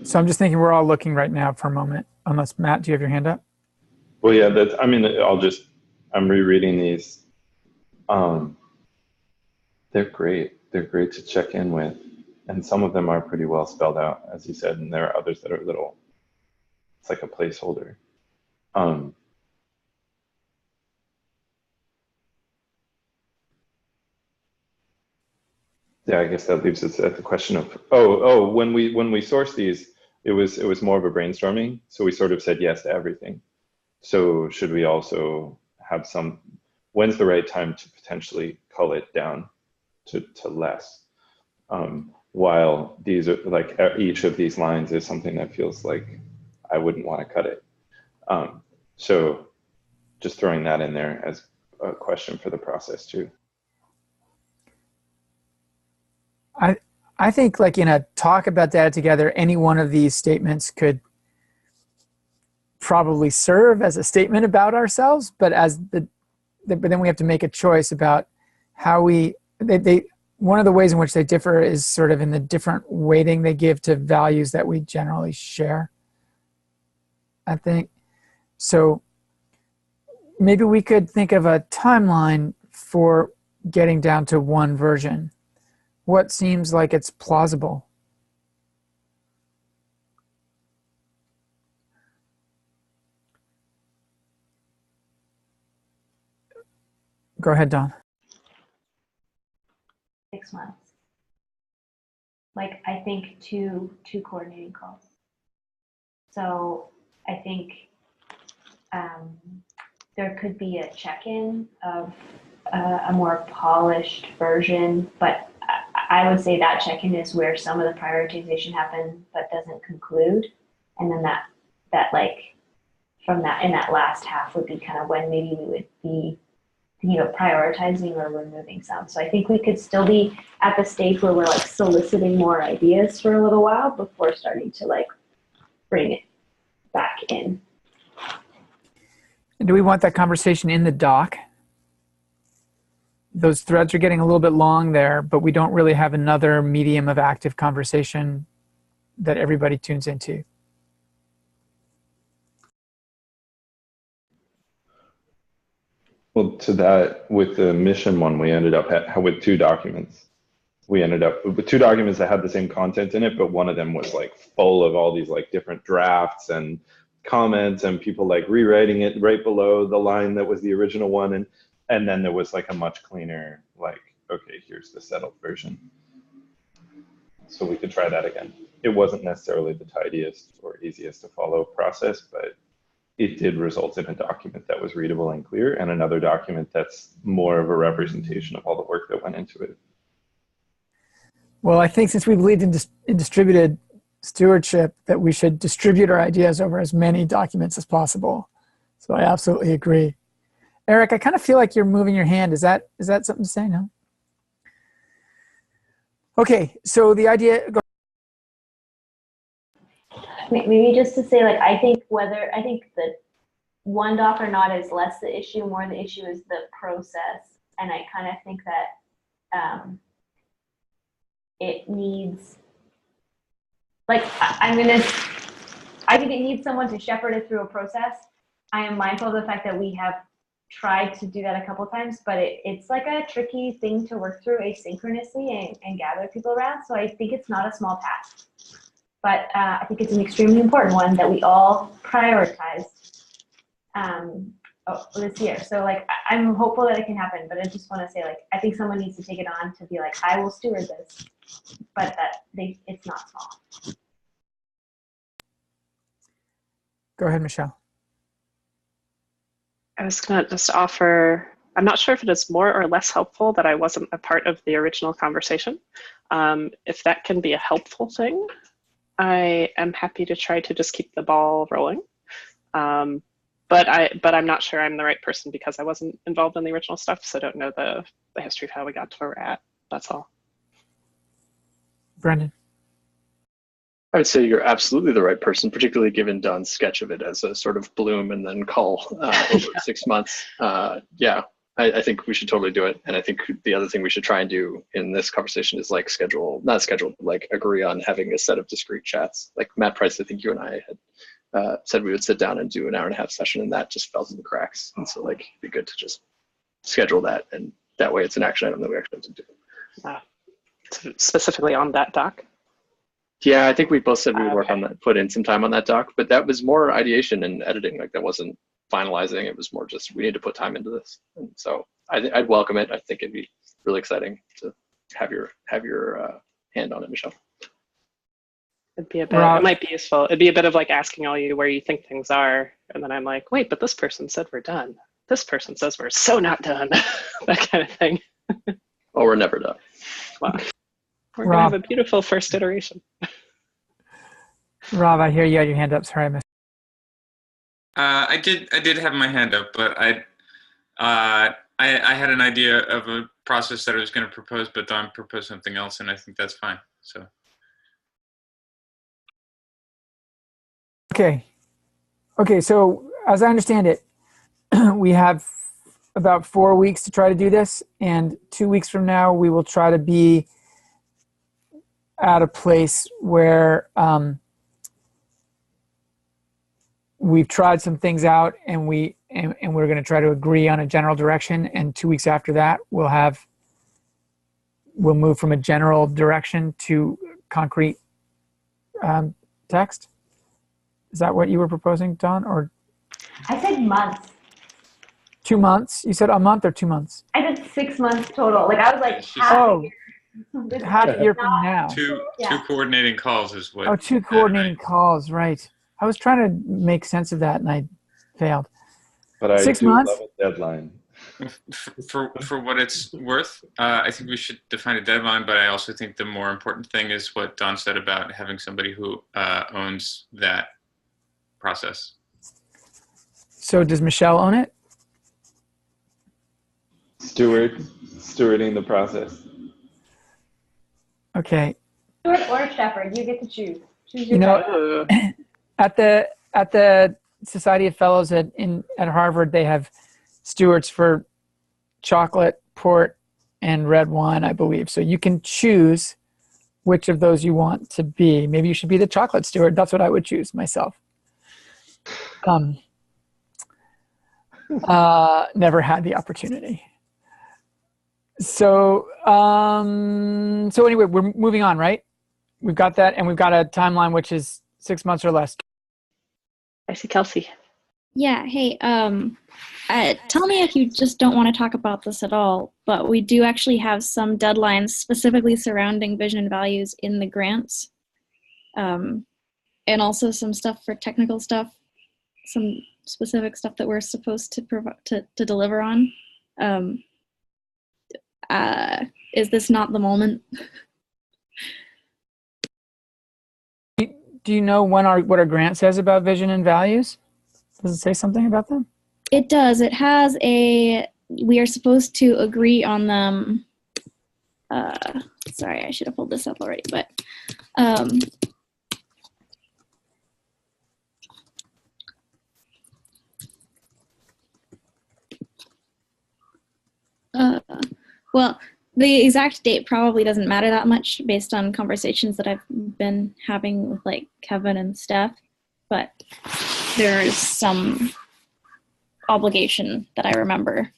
So I'm just thinking we're all looking right now for a moment, unless Matt, do you have your hand up? Well, yeah, that's, I mean, I'm rereading these. They're great. They're great to check in with. And some of them are pretty well spelled out, as you said, and there are others that are little, it's like a placeholder. Yeah, I guess that leaves us at the question of, when we sourced these, it was more of a brainstorming. So we sort of said yes to everything. So should we also have when's the right time to potentially cull it down to less? While these are like, each of these lines is something that feels like I wouldn't want to cut it. So just throwing that in there as a question for the process too. I think like in a talk about data together, any one of these statements could probably serve as a statement about ourselves, but then we have to make a choice about how one of the ways in which they differ is sort of in the different weighting they give to values that we generally share, I think. So maybe we could think of a timeline for getting down to one version. What seems like it's plausible? Go ahead, Dawn. 6 months. Like I think two coordinating calls. So I think there could be a check-in of a more polished version, but I would say that check-in is where some of the prioritization happens but doesn't conclude, and then that like from that in that last half would be kind of when maybe we would be prioritizing or removing some. So I think we could still be at the stage where we're like soliciting more ideas for a little while before starting to like bring it back in. And do we want that conversation in the doc? Those threads are getting a little bit long there, but we don't really have another medium of active conversation that everybody tunes into. Well, to that, with the mission one, we ended up with 2 documents. We ended up with 2 documents that had the same content in it, but one of them was like full of all these like different drafts and comments and people like rewriting it right below the line that was the original one. And then there was like a much cleaner, like, okay, here's the settled version. So we could try that again. It wasn't necessarily the tidiest or easiest to follow process, but it did result in a document that was readable and clear, and another document that's more of a representation of all the work that went into it. Well, I think since we believe in distributed stewardship, that we should distribute our ideas over as many documents as possible. So I absolutely agree. Eric, I kind of feel like you're moving your hand. Is that something to say? No? Okay, so the idea... Maybe just to say, like, I think that one doc or not is less the issue, more the issue is the process. And I kind of think that it needs, like, I think it needs someone to shepherd it through a process. I am mindful of the fact that we have tried to do that a couple times, but it's like a tricky thing to work through asynchronously and gather people around. So I think it's not a small task. But I think it's an extremely important one that we all prioritize this year. So like, I'm hopeful that it can happen, but I just want to say, like, I think someone needs to take it on to be like, I will steward this, but it's not small. Go ahead, Michelle. I was going to just offer I'm not sure if it is more or less helpful that I wasn't a part of the original conversation. If that can be a helpful thing, I am happy to try to just keep the ball rolling. But I'm not sure I'm the right person because I wasn't involved in the original stuff, so I don't know the history of how we got to where we're at. That's all. Brendan. I would say you're absolutely the right person, particularly given Don's sketch of it as a sort of bloom and then cull over 6 months. Yeah, I think we should totally do it. And I think the other thing we should try and do in this conversation is like like agree on having a set of discrete chats. Like Matt Price, I think you and I had said we would sit down and do an hour-and-a-half session, and that just fell through the cracks. And so like it'd be good to just schedule that, and that way it's an action item that we actually have to do. Specifically on that doc? Yeah, I think we both said we would work on that, put in some time on that doc, but that was more ideation and editing. Like that wasn't finalizing. It was more just, we need to put time into this. And so I'd welcome it. I think it'd be really exciting to have your hand on it, Michelle. It'd be a bit, it might be useful. It'd be a bit of like asking all you where you think things are. And then I'm like, wait, but this person said we're done. This person says we're so not done. That kind of thing. Oh, we're never done. Wow. We're going to have a beautiful first iteration. Rob, I hear you had your hand up. Sorry, I missed. I did have my hand up, but I had an idea of a process that I was going to propose, but Don proposed something else, and I think that's fine. So. Okay. So as I understand it, we have about 4 weeks to try to do this, and 2 weeks from now we will try to be at a place where we've tried some things out, and we're going to try to agree on a general direction. And 2 weeks after that, we'll move from a general direction to concrete text. Is that what you were proposing, Don? Or I said months. 2 months? You said a month or 2 months? I said 6 months total. Like I was like, half a year from now. Two coordinating calls is what. Oh, 2 coordinating calls, right. I was trying to make sense of that and I failed. But I 6 do months? love a deadline. For what it's worth, I think we should define a deadline, but I also think the more important thing is what Don said about having somebody who owns that process. So does Michelle own it? Stewarding the process. Okay. Steward or shepherd, you get to choose. Choose your at the Society of Fellows at Harvard, they have stewards for chocolate, port, and red wine, I believe. So you can choose which of those you want to be. Maybe you should be the chocolate steward. That's what I would choose myself. Never had the opportunity. So anyway, we're moving on, right? We've got that, and we've got a timeline which is 6 months or less. I see Kelsey. Yeah, hey, tell me if you just don't want to talk about this at all, but we do actually have some deadlines specifically surrounding vision and values in the grants, and also some stuff for technical stuff, some specific stuff that we're supposed to deliver on. Is this not the moment? Do you know what our grant says about vision and values? Does it say something about them? It does. It has we are supposed to agree on them. Sorry, I should have pulled this up already, but well, the exact date probably doesn't matter that much based on conversations that I've been having with like Kevin and Steph, but there is some obligation that I remember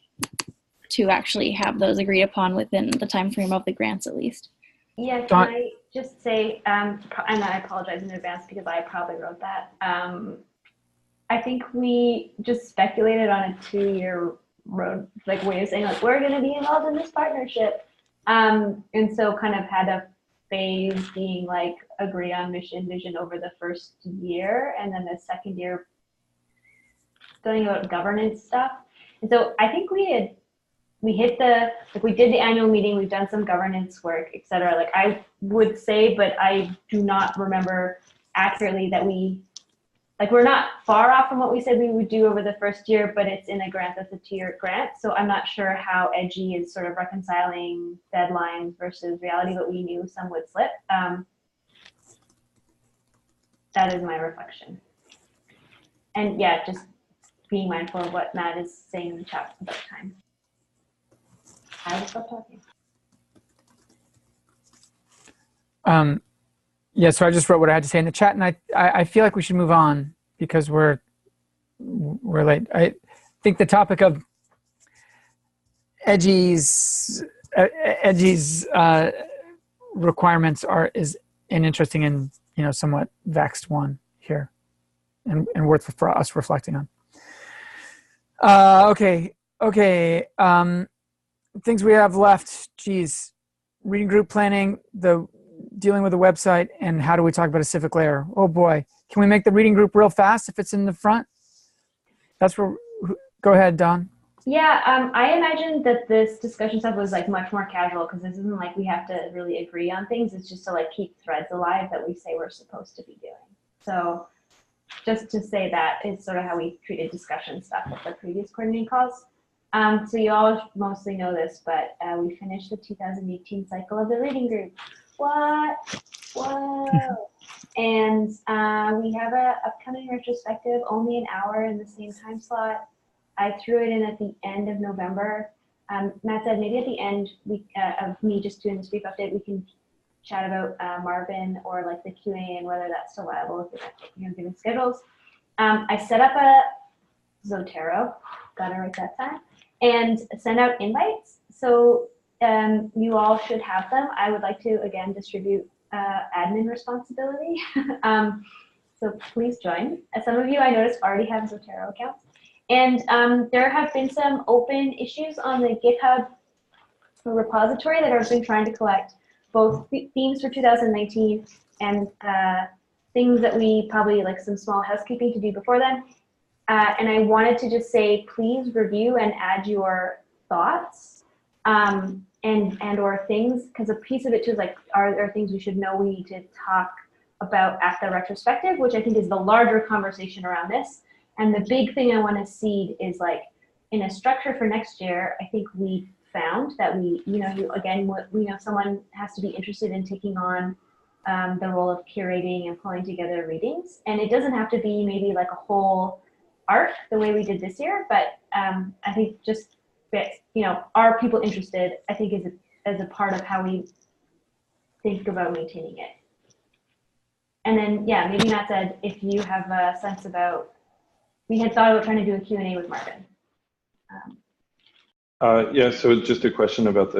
to actually have those agreed upon within the time frame of the grants at least. Yeah, can I just say, and I apologize in advance because I probably wrote that. I think we just speculated on a 2-year road, like way of saying like, we're gonna be involved in this partnership. And so kind of had a phase being like agree on mission vision over the first year, and then the second year studying about governance stuff. And so I think we had we hit the, like we did the annual meeting, we've done some governance work, et cetera. Like I would say, but I do not remember accurately that we're not far off from what we said we would do over the first year, but it's in a grant that's a 2-year grant. So I'm not sure how edgy is sort of reconciling deadlines versus reality, but we knew some would slip. That is my reflection. And yeah, just being mindful of what Matt is saying in the chat about time. I will stop talking. Yeah, so I just wrote what I had to say in the chat, and I feel like we should move on because we're late. I think the topic of Edgy's requirements is an interesting and somewhat vexed one here, and worth for us reflecting on. Okay. Things we have left. Geez, reading group planning, dealing with the website, and how do we talk about a civic layer? Oh boy, can we make the reading group real fast if it's in the front? That's where. Go ahead, Dawn. Yeah, I imagine that this discussion stuff was like much more casual because this isn't like we have to really agree on things. It's just to like keep threads alive that we say we're supposed to be doing. So just to say that is sort of how we treated discussion stuff at the previous coordinating calls. So you all mostly know this, but we finished the 2018 cycle of the reading group. What? Whoa. And we have a upcoming retrospective, only an hour in the same time slot. I threw it in at the end of November. Matt said maybe at the end of me just doing this brief update, we can chat about Marvin or like the Q&A and whether that's still viable if we're given schedules. I set up a Zotero, gotta write that time, and send out invites. So you all should have them. I would like to, again, distribute admin responsibility. So please join. Some of you I noticed already have Zotero accounts. And there have been some open issues on the GitHub repository that I've been trying to collect, both themes for 2019 and things that we probably like some small housekeeping to do before then. And I wanted to just say, please review and add your thoughts and or things, because a piece of it too is like, are there things we should know we need to talk about at the retrospective, which I think is the larger conversation around this. And the big thing I want to seed is like in a structure for next year, I think we found that someone has to be interested in taking on the role of curating and pulling together readings. And it doesn't have to be maybe like a whole arc the way we did this year, but I think just, are people interested, I think is a part of how we think about maintaining it. And then, yeah, maybe Matt said, if you have a sense about, we had thought about trying to do a Q&A with Marvin. Yeah, so just a question about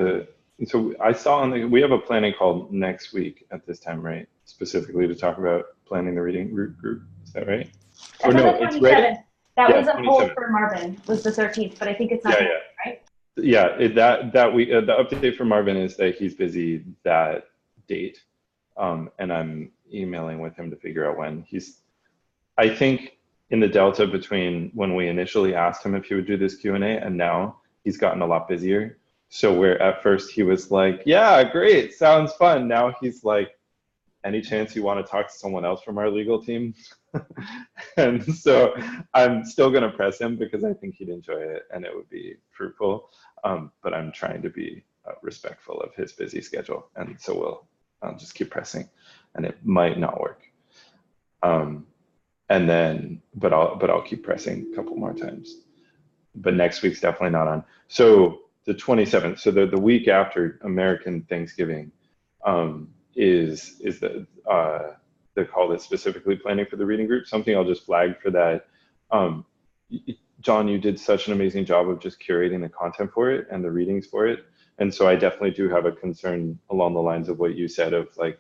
so I saw we have a planning call next week at this time, right? Specifically to talk about planning the reading group, is that right? Or no, it's ready. That was a hold for Marvin, was the 13th, but I think it's not right? Yeah, that week, the update for Marvin is that he's busy that date. And I'm emailing with him to figure out when. I think in the delta between when we initially asked him if he would do this Q&A and now he's gotten a lot busier. So where at first he was like, yeah, great, sounds fun. Now he's like, any chance you want to talk to someone else from our legal team? And so I'm still going to press him because I think he'd enjoy it and it would be fruitful. But I'm trying to be respectful of his busy schedule. And so I'll just keep pressing and it might not work. And then, but I'll keep pressing a couple more times. But next week's definitely not on. So the 27th, so the week after American Thanksgiving, is the call that's specifically planning for the reading group. Something I'll just flag for that. John, you did such an amazing job of just curating the content for it and the readings for it. And so I definitely do have a concern along the lines of what you said of like,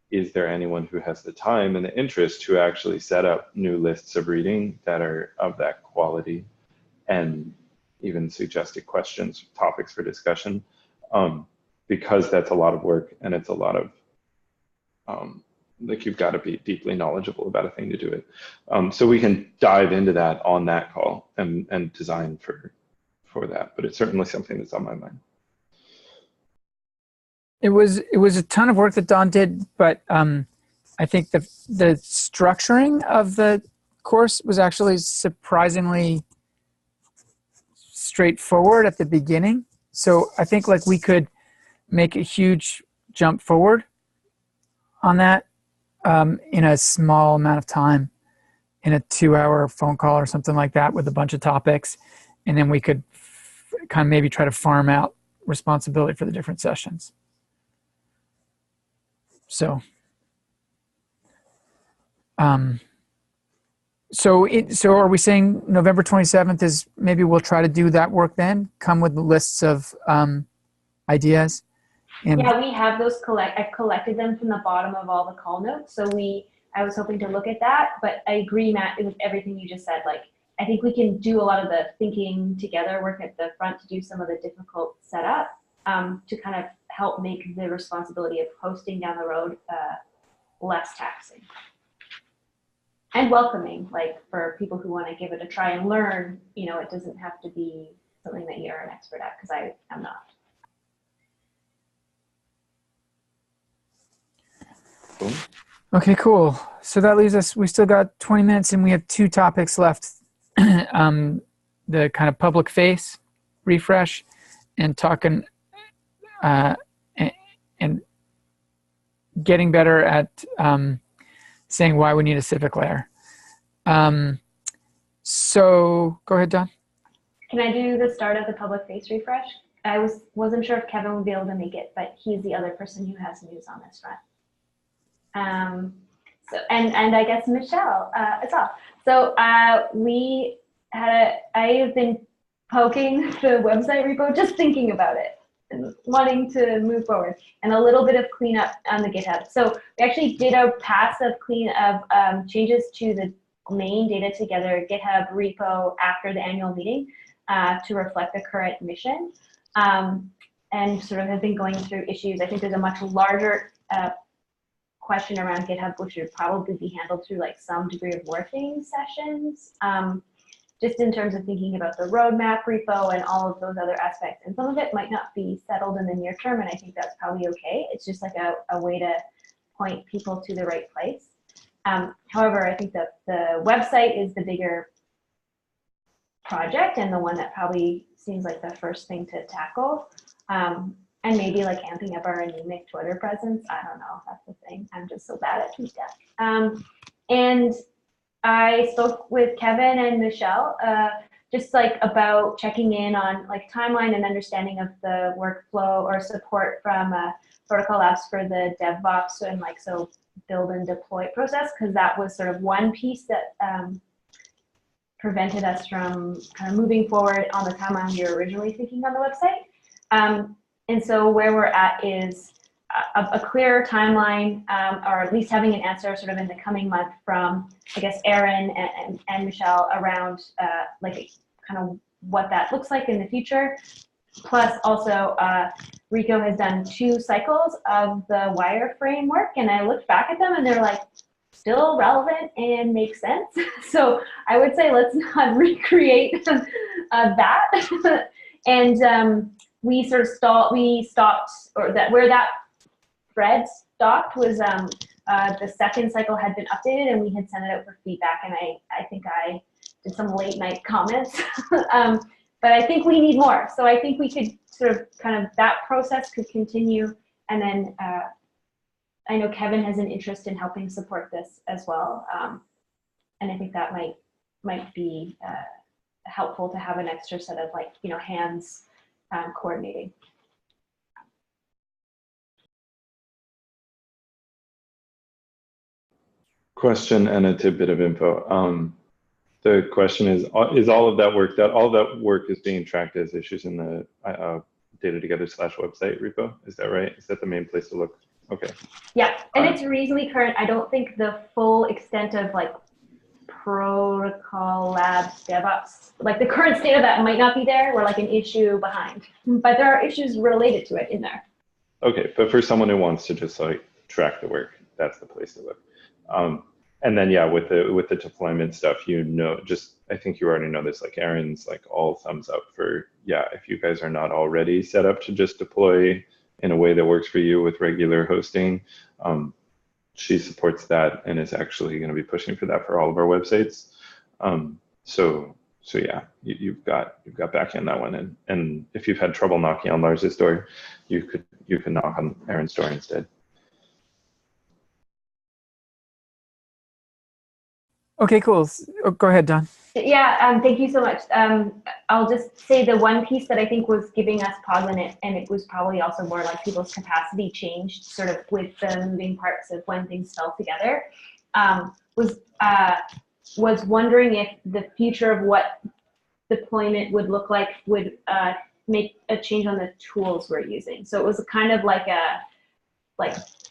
is there anyone who has the time and the interest to actually set up new lists of reading that are of that quality and even suggested questions, topics for discussion, because that's a lot of work and it's a lot of, like you've got to be deeply knowledgeable about a thing to do it. So we can dive into that on that call and design for for that, but it's certainly something that's on my mind. It was a ton of work that Dawn did, but I think the structuring of the course was actually surprisingly straightforward at the beginning. So I think like we could make a huge jump forward on that in a small amount of time, in a 2-hour phone call or something like that with a bunch of topics. And then we could kind of maybe try to farm out responsibility for the different sessions. So, so are we saying November 27th is maybe we'll try to do that work then, come with lists of ideas? And yeah, we have those I collected them from the bottom of all the call notes. So I was hoping to look at that, but I agree, Matt, with everything you just said. Like, I think we can do a lot of the thinking together, work at the front to do some of the difficult setup to kind of help make the responsibility of hosting down the road less taxing and welcoming, like for people who want to give it a try and learn. You know, it doesn't have to be something that you're an expert at, because I am not. Cool. okay, cool. So that leaves us, we still got 20 minutes and we have 2 topics left. The kind of public face refresh and talking and getting better at saying why we need a civic layer. So go ahead, Don. Can I do the start of the public face refresh? I wasn't sure if Kevin would be able to make it, but he's the other person who has news on this front. So and I guess Michelle as well. So I have been poking the website repo, just thinking about it and wanting to move forward, and a little bit of cleanup on the GitHub. So we actually did a passive clean of changes to the main Data Together GitHub repo after the annual meeting to reflect the current mission, and sort of have been going through issues. I think there's a much larger question around GitHub, which should probably be handled through like some degree of working sessions, just in terms of thinking about the roadmap repo and all of those other aspects. And some of it might not be settled in the near term, and I think that's probably okay. It's just like a way to point people to the right place. However, I think that the website is the bigger project and the one that probably seems like the first thing to tackle. And maybe like amping up our anemic Twitter presence. I don't know if that's the thing. I'm just so bad at TweetDeck. And I spoke with Kevin and Michelle just like about checking in on like timeline and understanding of the workflow or support from Protocol Labs for the DevOps and like so build and deploy process, because that was sort of one piece that prevented us from kind of moving forward on the timeline we were originally thinking on the website. And so where we're at is a clearer timeline, or at least having an answer sort of in the coming month from, I guess, Aaron and Michelle around like kind of what that looks like in the future. Plus also Rico has done 2 cycles of the wire framework, and I looked back at them and they're like still relevant and make sense. So I would say let's not recreate that. And we sort of stopped, or that where that thread stopped was the second cycle had been updated and we had sent it out for feedback, and I think I did some late night comments. But I think we need more. So I think we could sort of kind of, that process could continue. And then I know Kevin has an interest in helping support this as well. And I think that might be helpful to have an extra set of like, you know, hands coordinating. Question and a tidbit of info. The question is all of that work, all that work is being tracked as issues in the Data Together /website repo? Is that right? Is that the main place to look? Okay. Yeah, and it's reasonably current. I don't think the full extent of like Protocol Labs DevOps, like the current state of that might not be there. We're like an issue behind, but there are issues related to it in there. Okay, but for someone who wants to just like track the work, that's the place to look. And then yeah, with the deployment stuff, just I think you already know this. Like Erin's like all thumbs up for yeah. If you guys are not already set up to just deploy in a way that works for you with regular hosting, she supports that and is actually going to be pushing for that for all of our websites. So yeah, you've got back in that one, and if you've had trouble knocking on Lars's door, you could knock on Erin's door instead. Okay, cool. Oh, go ahead, Don. Yeah, thank you so much. I'll just say the one piece that I think was giving us pause in it, and it was probably also more like people's capacity changed sort of with the moving parts of when things fell together, was wondering if the future of what deployment would look like would make a change on the tools we're using. So it was kind of like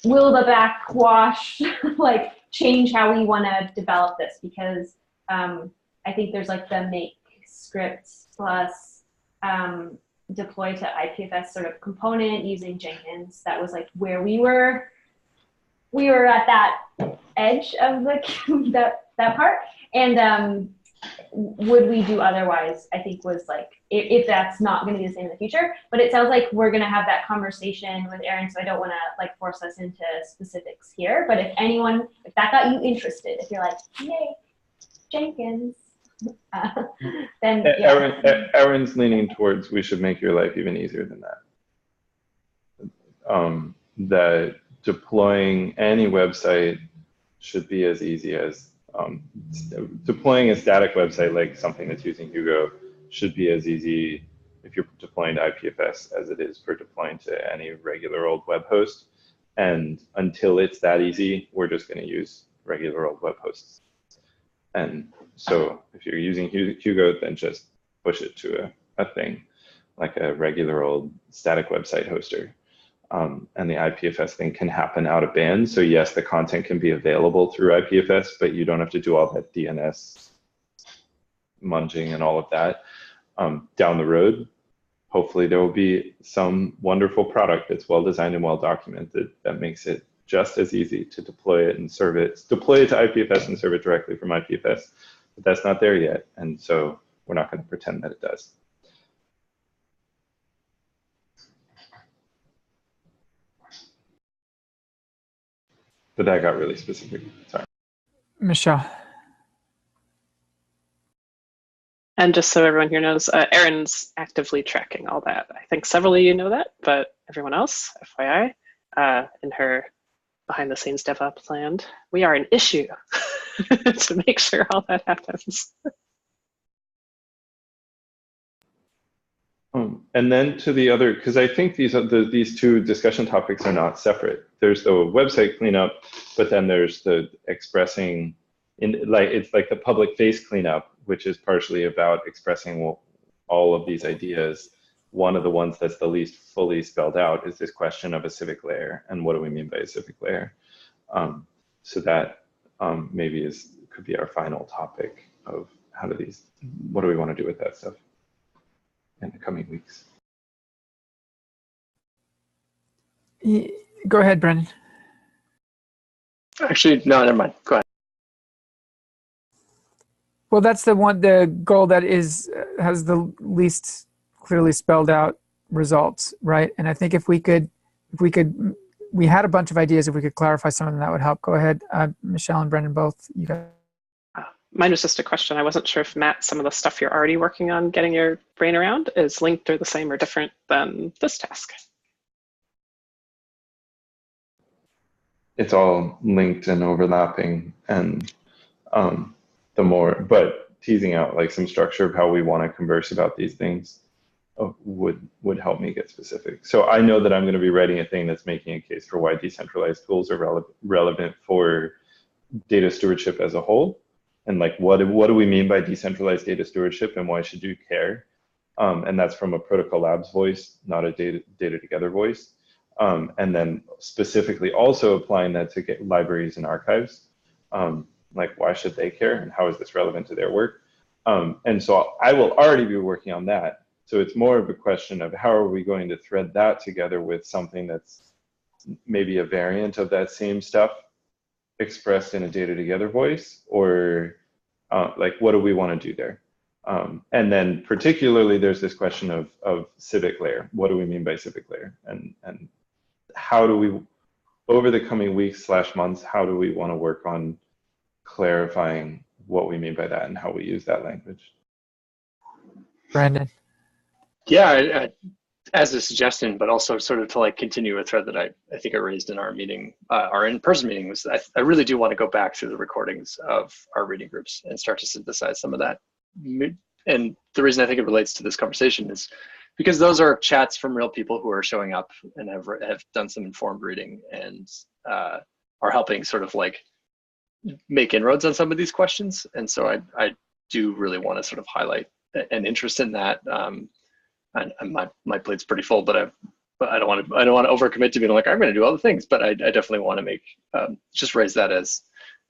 will the backwash like change how we want to develop this, because I think there's like the make scripts plus deploy to IPFS sort of component using Jenkins. That was like where we were at that edge of the that part. And would we do otherwise, I think was like, if that's not going to be the same in the future. But it sounds like we're going to have that conversation with Erin, so I don't want to like force us into specifics here. But if that got you interested, if you're like, yay, Jenkins, then yeah. Erin's leaning towards we should make your life even easier than that. That deploying any website should be as easy as deploying a static website like something that's using Hugo should be as easy if you're deploying to IPFS as it is for deploying to any regular old web host. And until it's that easy, we're just going to use regular old web hosts. And so if you're using Hugo, then just push it to a thing like a regular old static website hoster. And the IPFS thing can happen out of band. So yes, the content can be available through IPFS, but you don't have to do all that DNS munging and all of that. Down the road, hopefully there will be some wonderful product that's well designed and well documented that makes it just as easy to deploy it and serve it, deploy it to IPFS and serve it directly from IPFS. But that's not there yet. And so we're not going to pretend that it does. But that got really specific. Sorry. Michelle. And just so everyone here knows, Erin's actively tracking all that. I think several of you know that, but everyone else, FYI, in her behind the scenes DevOps land, we are an issue to make sure all that happens. And then to the other, because I think these two discussion topics are not separate. There's the website cleanup, but then there's the expressing, it's like the public face cleanup, which is partially about expressing all of these ideas. One of the ones that's the least fully spelled out is this question of a civic layer, and what do we mean by a civic layer? So that maybe could be our final topic of what do we want to do with that stuff in the coming weeks. Go ahead, Brendan. Actually, no, never mind. Go ahead. Well, that's the goal that has the least clearly spelled out results, right? And I think if we had a bunch of ideas, if we could clarify some of them, that would help. Go ahead, Michelle and Brendan, both. You guys. Mine was just a question. I wasn't sure if, Matt, some of the stuff you're already working on getting your brain around is linked or the same or different than this task. It's all linked and overlapping, and but teasing out like some structure of how we want to converse about these things would help me get specific. So I know that I'm going to be writing a thing that's making a case for why decentralized tools are relevant for data stewardship as a whole. And like, what do we mean by decentralized data stewardship, and why should you care? And that's from a Protocol Labs voice, not a data together voice. And then specifically also applying that to get libraries and archives. Like, why should they care, and how is this relevant to their work? And so I will already be working on that. So it's more of a question of how are we going to thread that together with something that's maybe a variant of that same stuff expressed in a data together voice, or like what do we want to do there? And then particularly there's this question of civic layer. What do we mean by civic layer? And how do we, over the coming weeks / months, how do we want to work on clarifying what we mean by that and how we use that language? Brandon. Yeah, as a suggestion, but also sort of to like continue a thread that I think I raised in our meeting, our in-person meeting, was I really do want to go back through the recordings of our reading groups and start to synthesize some of that. And the reason I think it relates to this conversation is because those are chats from real people who are showing up and have done some informed reading and are helping sort of like make inroads on some of these questions. And so I do really want to sort of highlight an interest in that. And my plate's pretty full, but I don't want to overcommit to being like, I'm going to do all the things, but I definitely want to make, just raise that as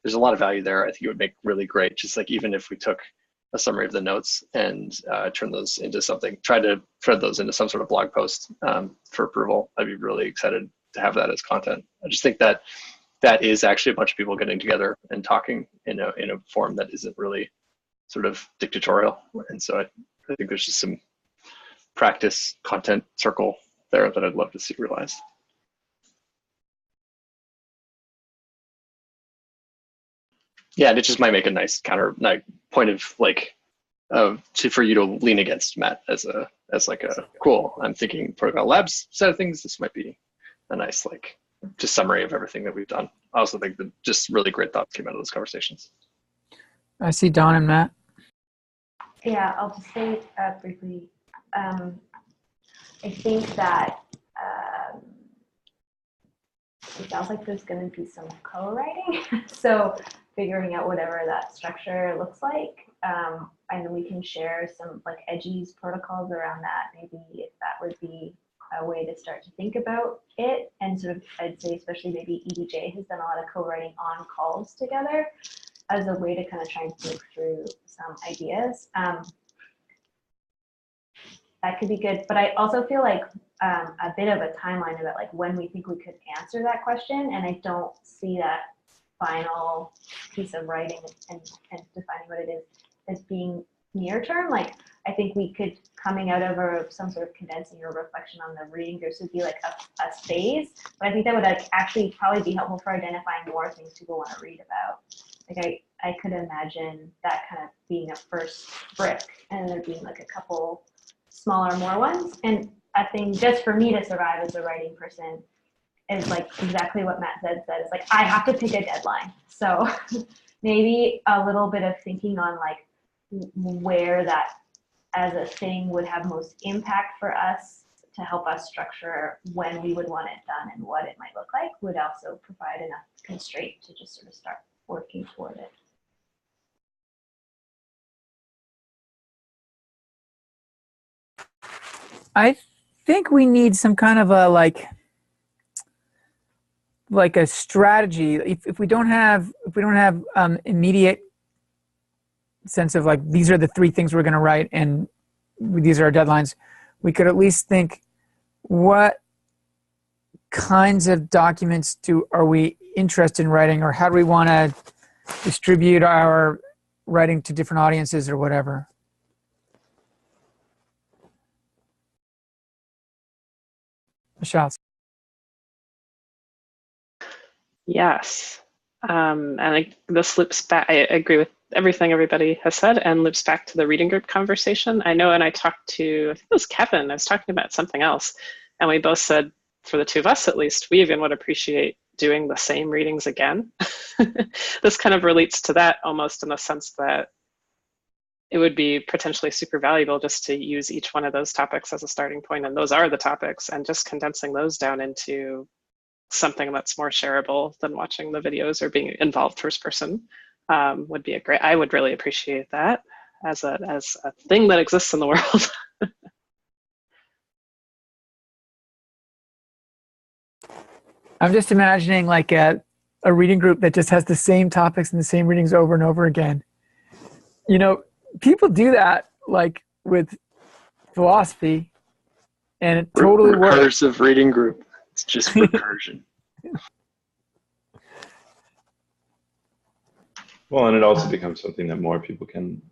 there's a lot of value there. I think it would make really great, just like even if we took a summary of the notes and turn those into something, try to thread those into some sort of blog post for approval. I'd be really excited to have that as content. I just think that that is actually a bunch of people getting together and talking in a form that isn't really sort of dictatorial. And so I think there's just some practice content circle there that I'd love to see realized. Yeah, and it just might make a nice counter point of like for you to lean against, Matt, as like a cool, I'm thinking Protocol Labs side of things, this might be a nice like just summary of everything that we've done. I also think that just really great thoughts came out of those conversations. I see Don and Matt. Yeah, I'll just say briefly. I think that it sounds like there's going to be some co-writing. So figuring out whatever that structure looks like. And we can share some like edgies protocols around that. Maybe if that would be a way to start to think about it. And sort of, I'd say especially maybe EDJ has done a lot of co-writing on calls together as a way to kind of try and think through some ideas. That could be good, but I also feel like a bit of a timeline about like when we think we could answer that question, and I don't see that final piece of writing and defining what it is as being near term. Like I think we could, coming out of some sort of condensing or reflection on the reading groups would be like a phase, but I think that would like actually probably be helpful for identifying more things people want to read about. Like I could imagine that kind of being a first brick and there being like a couple smaller, more ones. And I think just for me to survive as a writing person is like exactly what Matt said. It's like, I have to pick a deadline. So maybe a little bit of thinking on like where that as a thing would have most impact for us to help us structure when we would want it done and what it might look like would also provide enough constraint to just sort of start working toward it. I think we need some kind of a like a strategy. If we don't have immediate sense of like these are the 3 things we're going to write and these are our deadlines, we could at least think what kinds of documents are we interested in writing, or how do we want to distribute our writing to different audiences or whatever. Michelle. Yes. And this loops back, I agree with everything everybody has said, and loops back to the reading group conversation. I know, and I talked to, I think it was Kevin, I was talking about something else, and we both said, for the 2 of us at least, we even would appreciate doing the same readings again. This kind of relates to that almost in the sense that it would be potentially super valuable just to use each one of those topics as a starting point, and those are the topics, and just condensing those down into something that's more shareable than watching the videos or being involved first person would be I would really appreciate that as a thing that exists in the world. I'm just imagining like a reading group that just has the same topics and the same readings over and over again. You know, people do that like with philosophy, and it totally works. Recursive reading group. It's just recursion. Well, and it also becomes something that more people can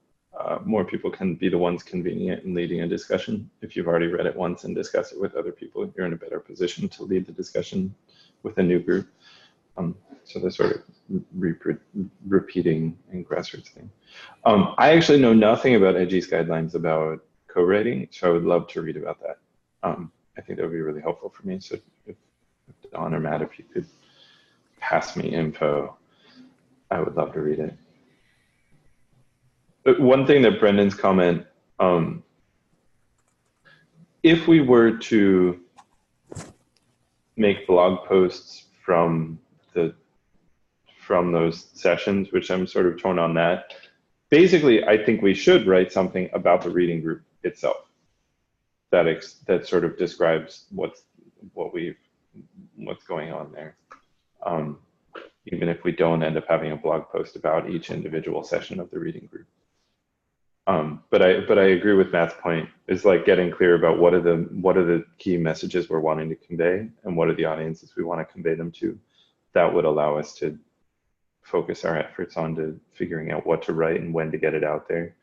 be the ones convening it and leading a discussion. If you've already read it once and discussed it with other people, you're in a better position to lead the discussion with a new group. So the sort of repeating and grassroots thing. I actually know nothing about EDGI's guidelines about co-writing, so I would love to read about that. I think that would be really helpful for me. So if Don or Matt, if you could pass me info, I would love to read it. But one thing that Brendan's comment, if we were to make blog posts from those sessions, which I'm sort of torn on that, basically, I think we should write something about the reading group itself that sort of describes what's going on there. Even if we don't end up having a blog post about each individual session of the reading group. But I agree with Matt's point, is like getting clear about what are the key messages we're wanting to convey and what are the audiences we want to convey them to. That would allow us to focus our efforts on to figuring out what to write and when to get it out there.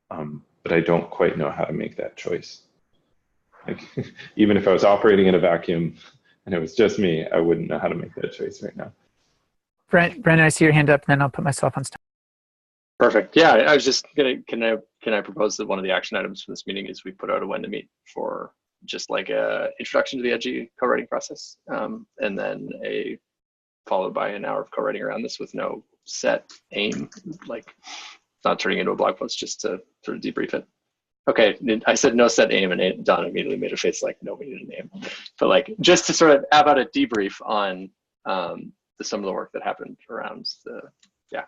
But I don't quite know how to make that choice. Like, even if I was operating in a vacuum and it was just me, I wouldn't know how to make that choice right now. Brendan, I see your hand up, and then I'll put myself on stop. Perfect. Yeah, I was just gonna, can I propose that one of the action items for this meeting is we put out a when to meet for just like a introduction to the EDGI co-writing process, and then followed by an hour of co-writing around this with no set aim, like not turning into a blog post, just to sort of debrief it. Okay, I said no set aim, and Don immediately made a face like, no, we need a name. But like, just to sort of have out a debrief on some of the work that happened around the, yeah.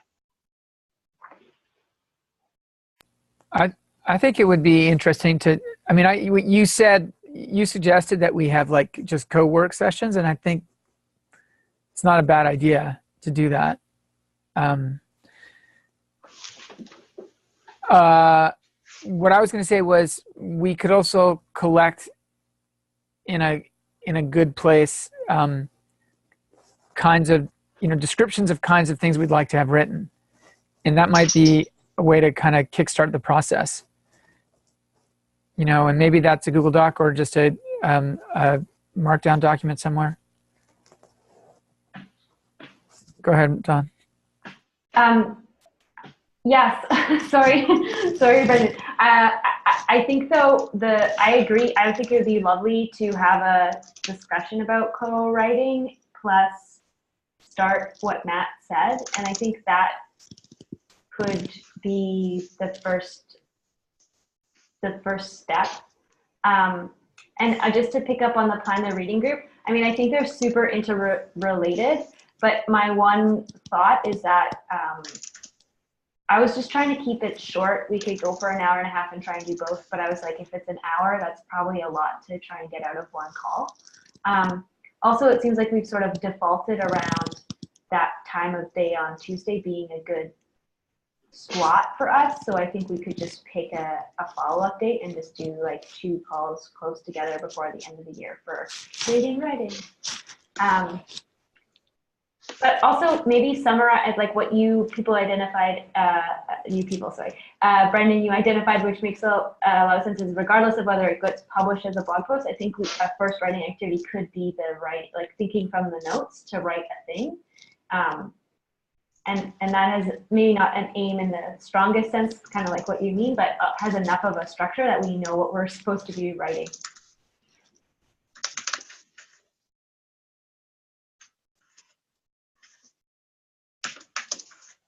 I think it would be interesting to, I mean, you suggested that we have like just co-work sessions, and I think it's not a bad idea to do that. What I was going to say was we could also collect in a good place kinds of, descriptions of kinds of things we'd like to have written. And that might be a way to kind of kickstart the process. And maybe that's a Google Doc or just a markdown document somewhere. Go ahead, Don. Yes, sorry, Brendan. I think so. I agree. I think it would be lovely to have a discussion about co-writing plus start what Matt said, and I think that could be the first step. And just to pick up on the plan the reading group, I mean, I think they're super interrelated, but my one thought is that I was just trying to keep it short. We could go for an hour and a half and try and do both, but I was like, if it's an hour, that's probably a lot to try and get out of one call. Also, it seems like we've sort of defaulted around that time of day on Tuesday being a good slot for us. So I think we could just pick a follow-up date and just do like 2 calls close together before the end of the year for reading, writing. But also maybe summarize like what you people identified, Brendan, you identified, which makes a lot of sense, is regardless of whether it gets published as a blog post, I think a first writing activity could be like thinking from the notes to write a thing. And that has maybe not an aim in the strongest sense, kind of like what you mean, but has enough of a structure that we know what we're supposed to be writing.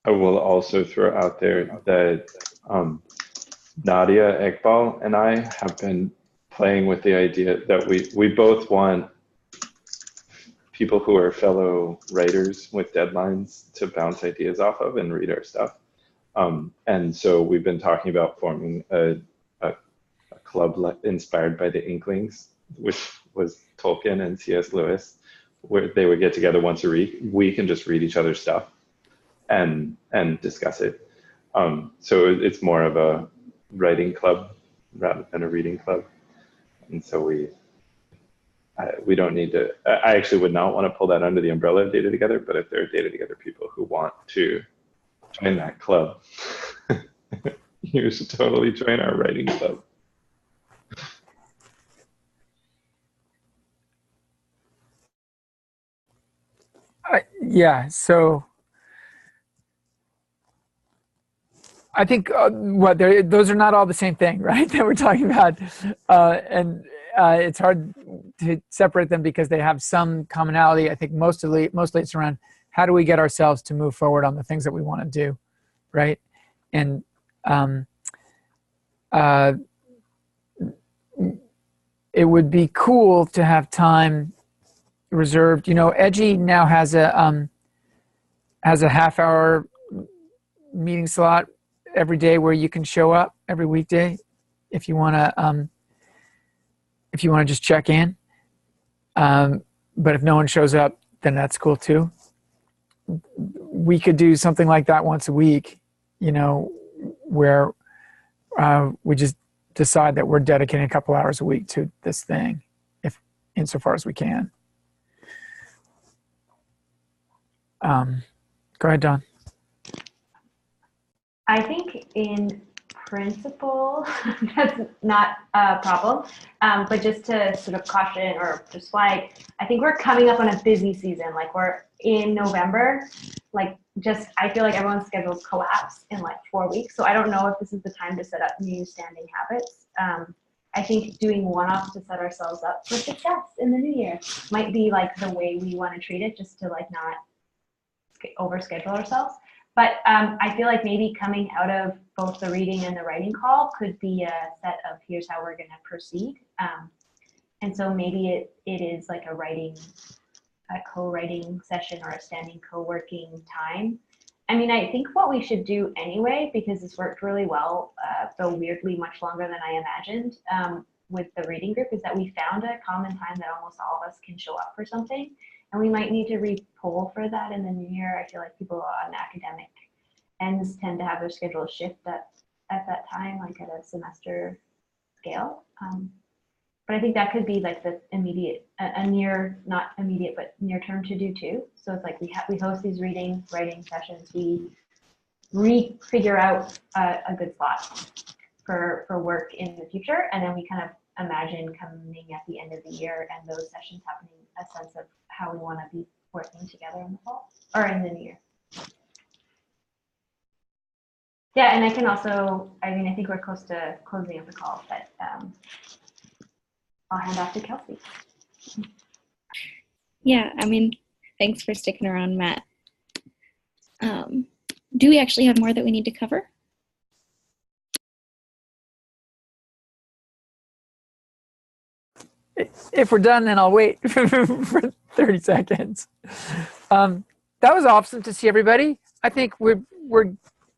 I will also throw out there that Nadia Iqbal and I have been playing with the idea that we both want people who are fellow writers with deadlines to bounce ideas off of and read our stuff. And so we've been talking about forming a club inspired by the Inklings, which was Tolkien and C.S. Lewis, where they would get together once a week and just read each other's stuff and discuss it. So it's more of a writing club rather than a reading club. And so we don't need to, I actually would not want to pull that under the umbrella of Data Together, but if there are Data Together people who want to Join that club. You should totally join our writing club. Yeah, so I think those are not all the same thing, right? That we're talking about, and it's hard to separate them because they have some commonality. I think mostly it's around how do we get ourselves to move forward on the things that we want to do, right? And it would be cool to have time reserved. You know, Edgy now has a half-hour meeting slot every day where you can show up every weekday if you want to just check in. But if no one shows up, then that's cool too. We could do something like that once a week, you know, where we just decide that we're dedicating a couple hours a week to this thing, if insofar as we can. Go ahead, Don. I think in principle, that's not a problem. But just to sort of caution or just flag, I think we're coming up on a busy season. Like we're in November, I feel like everyone's schedules collapse in like 4 weeks. So I don't know if this is the time to set up new standing habits. I think doing one-offs to set ourselves up for success in the new year might be like the way we want to treat it, just to like not overschedule ourselves. But I feel like maybe coming out of both the reading and the writing call could be a set of here's how we're going to proceed. And so maybe it is like a co-writing session or a standing co-working time. I mean, I think what we should do anyway, because this worked really well, though weirdly much longer than I imagined with the reading group, is that we found a common time that almost all of us can show up for something. And we might need to re-poll for that in the new year. I feel like people on academic ends tend to have their schedule shift at that time, like at a semester scale. But I think that could be like the immediate, not immediate, but near term to do too. So it's like we host these writing sessions. We figure out a good slot for work in the future. And then we kind of imagine coming at the end of the year and those sessions happening a sense of how we want to be working together in the fall or in the new year. Yeah, and I can also, I mean, I think we're close to closing up the call, but I'll hand off to Kelsey. Yeah, I mean, thanks for sticking around, Matt. Do we actually have more that we need to cover? If we're done, then I'll wait for 30 seconds. That was awesome to see everybody. I think we're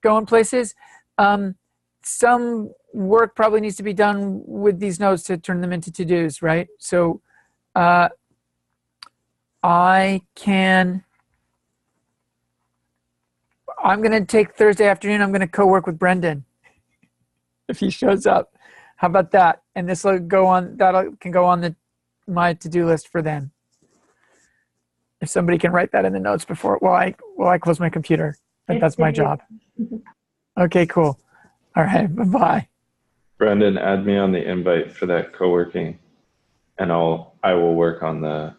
going places. Some work probably needs to be done with these notes to turn them into to-dos, right? So I'm going to take Thursday afternoon. I'm going to co-work with Brendan if he shows up. How about that? And this will go on. Can go on my to-do list for then. If somebody can write that in the notes before while I close my computer, that's my job. Okay, cool. All right, bye-bye. Brendan, add me on the invite for that co-working, and I will work on the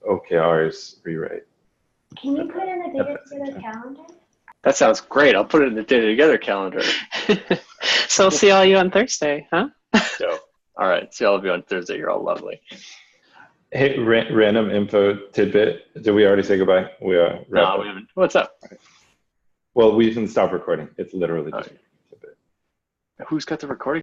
OKRs rewrite. Can you put in the data together calendar? That sounds great. I'll put it in the data together calendar. So I'll see all you on Thursday, huh? So, all right. See all of you on Thursday. You're all lovely. Hey, random info tidbit. Did we already say goodbye? We are. No, we haven't. What's up? Well, we can stop recording. It's literally just a tidbit. Who's got the recording?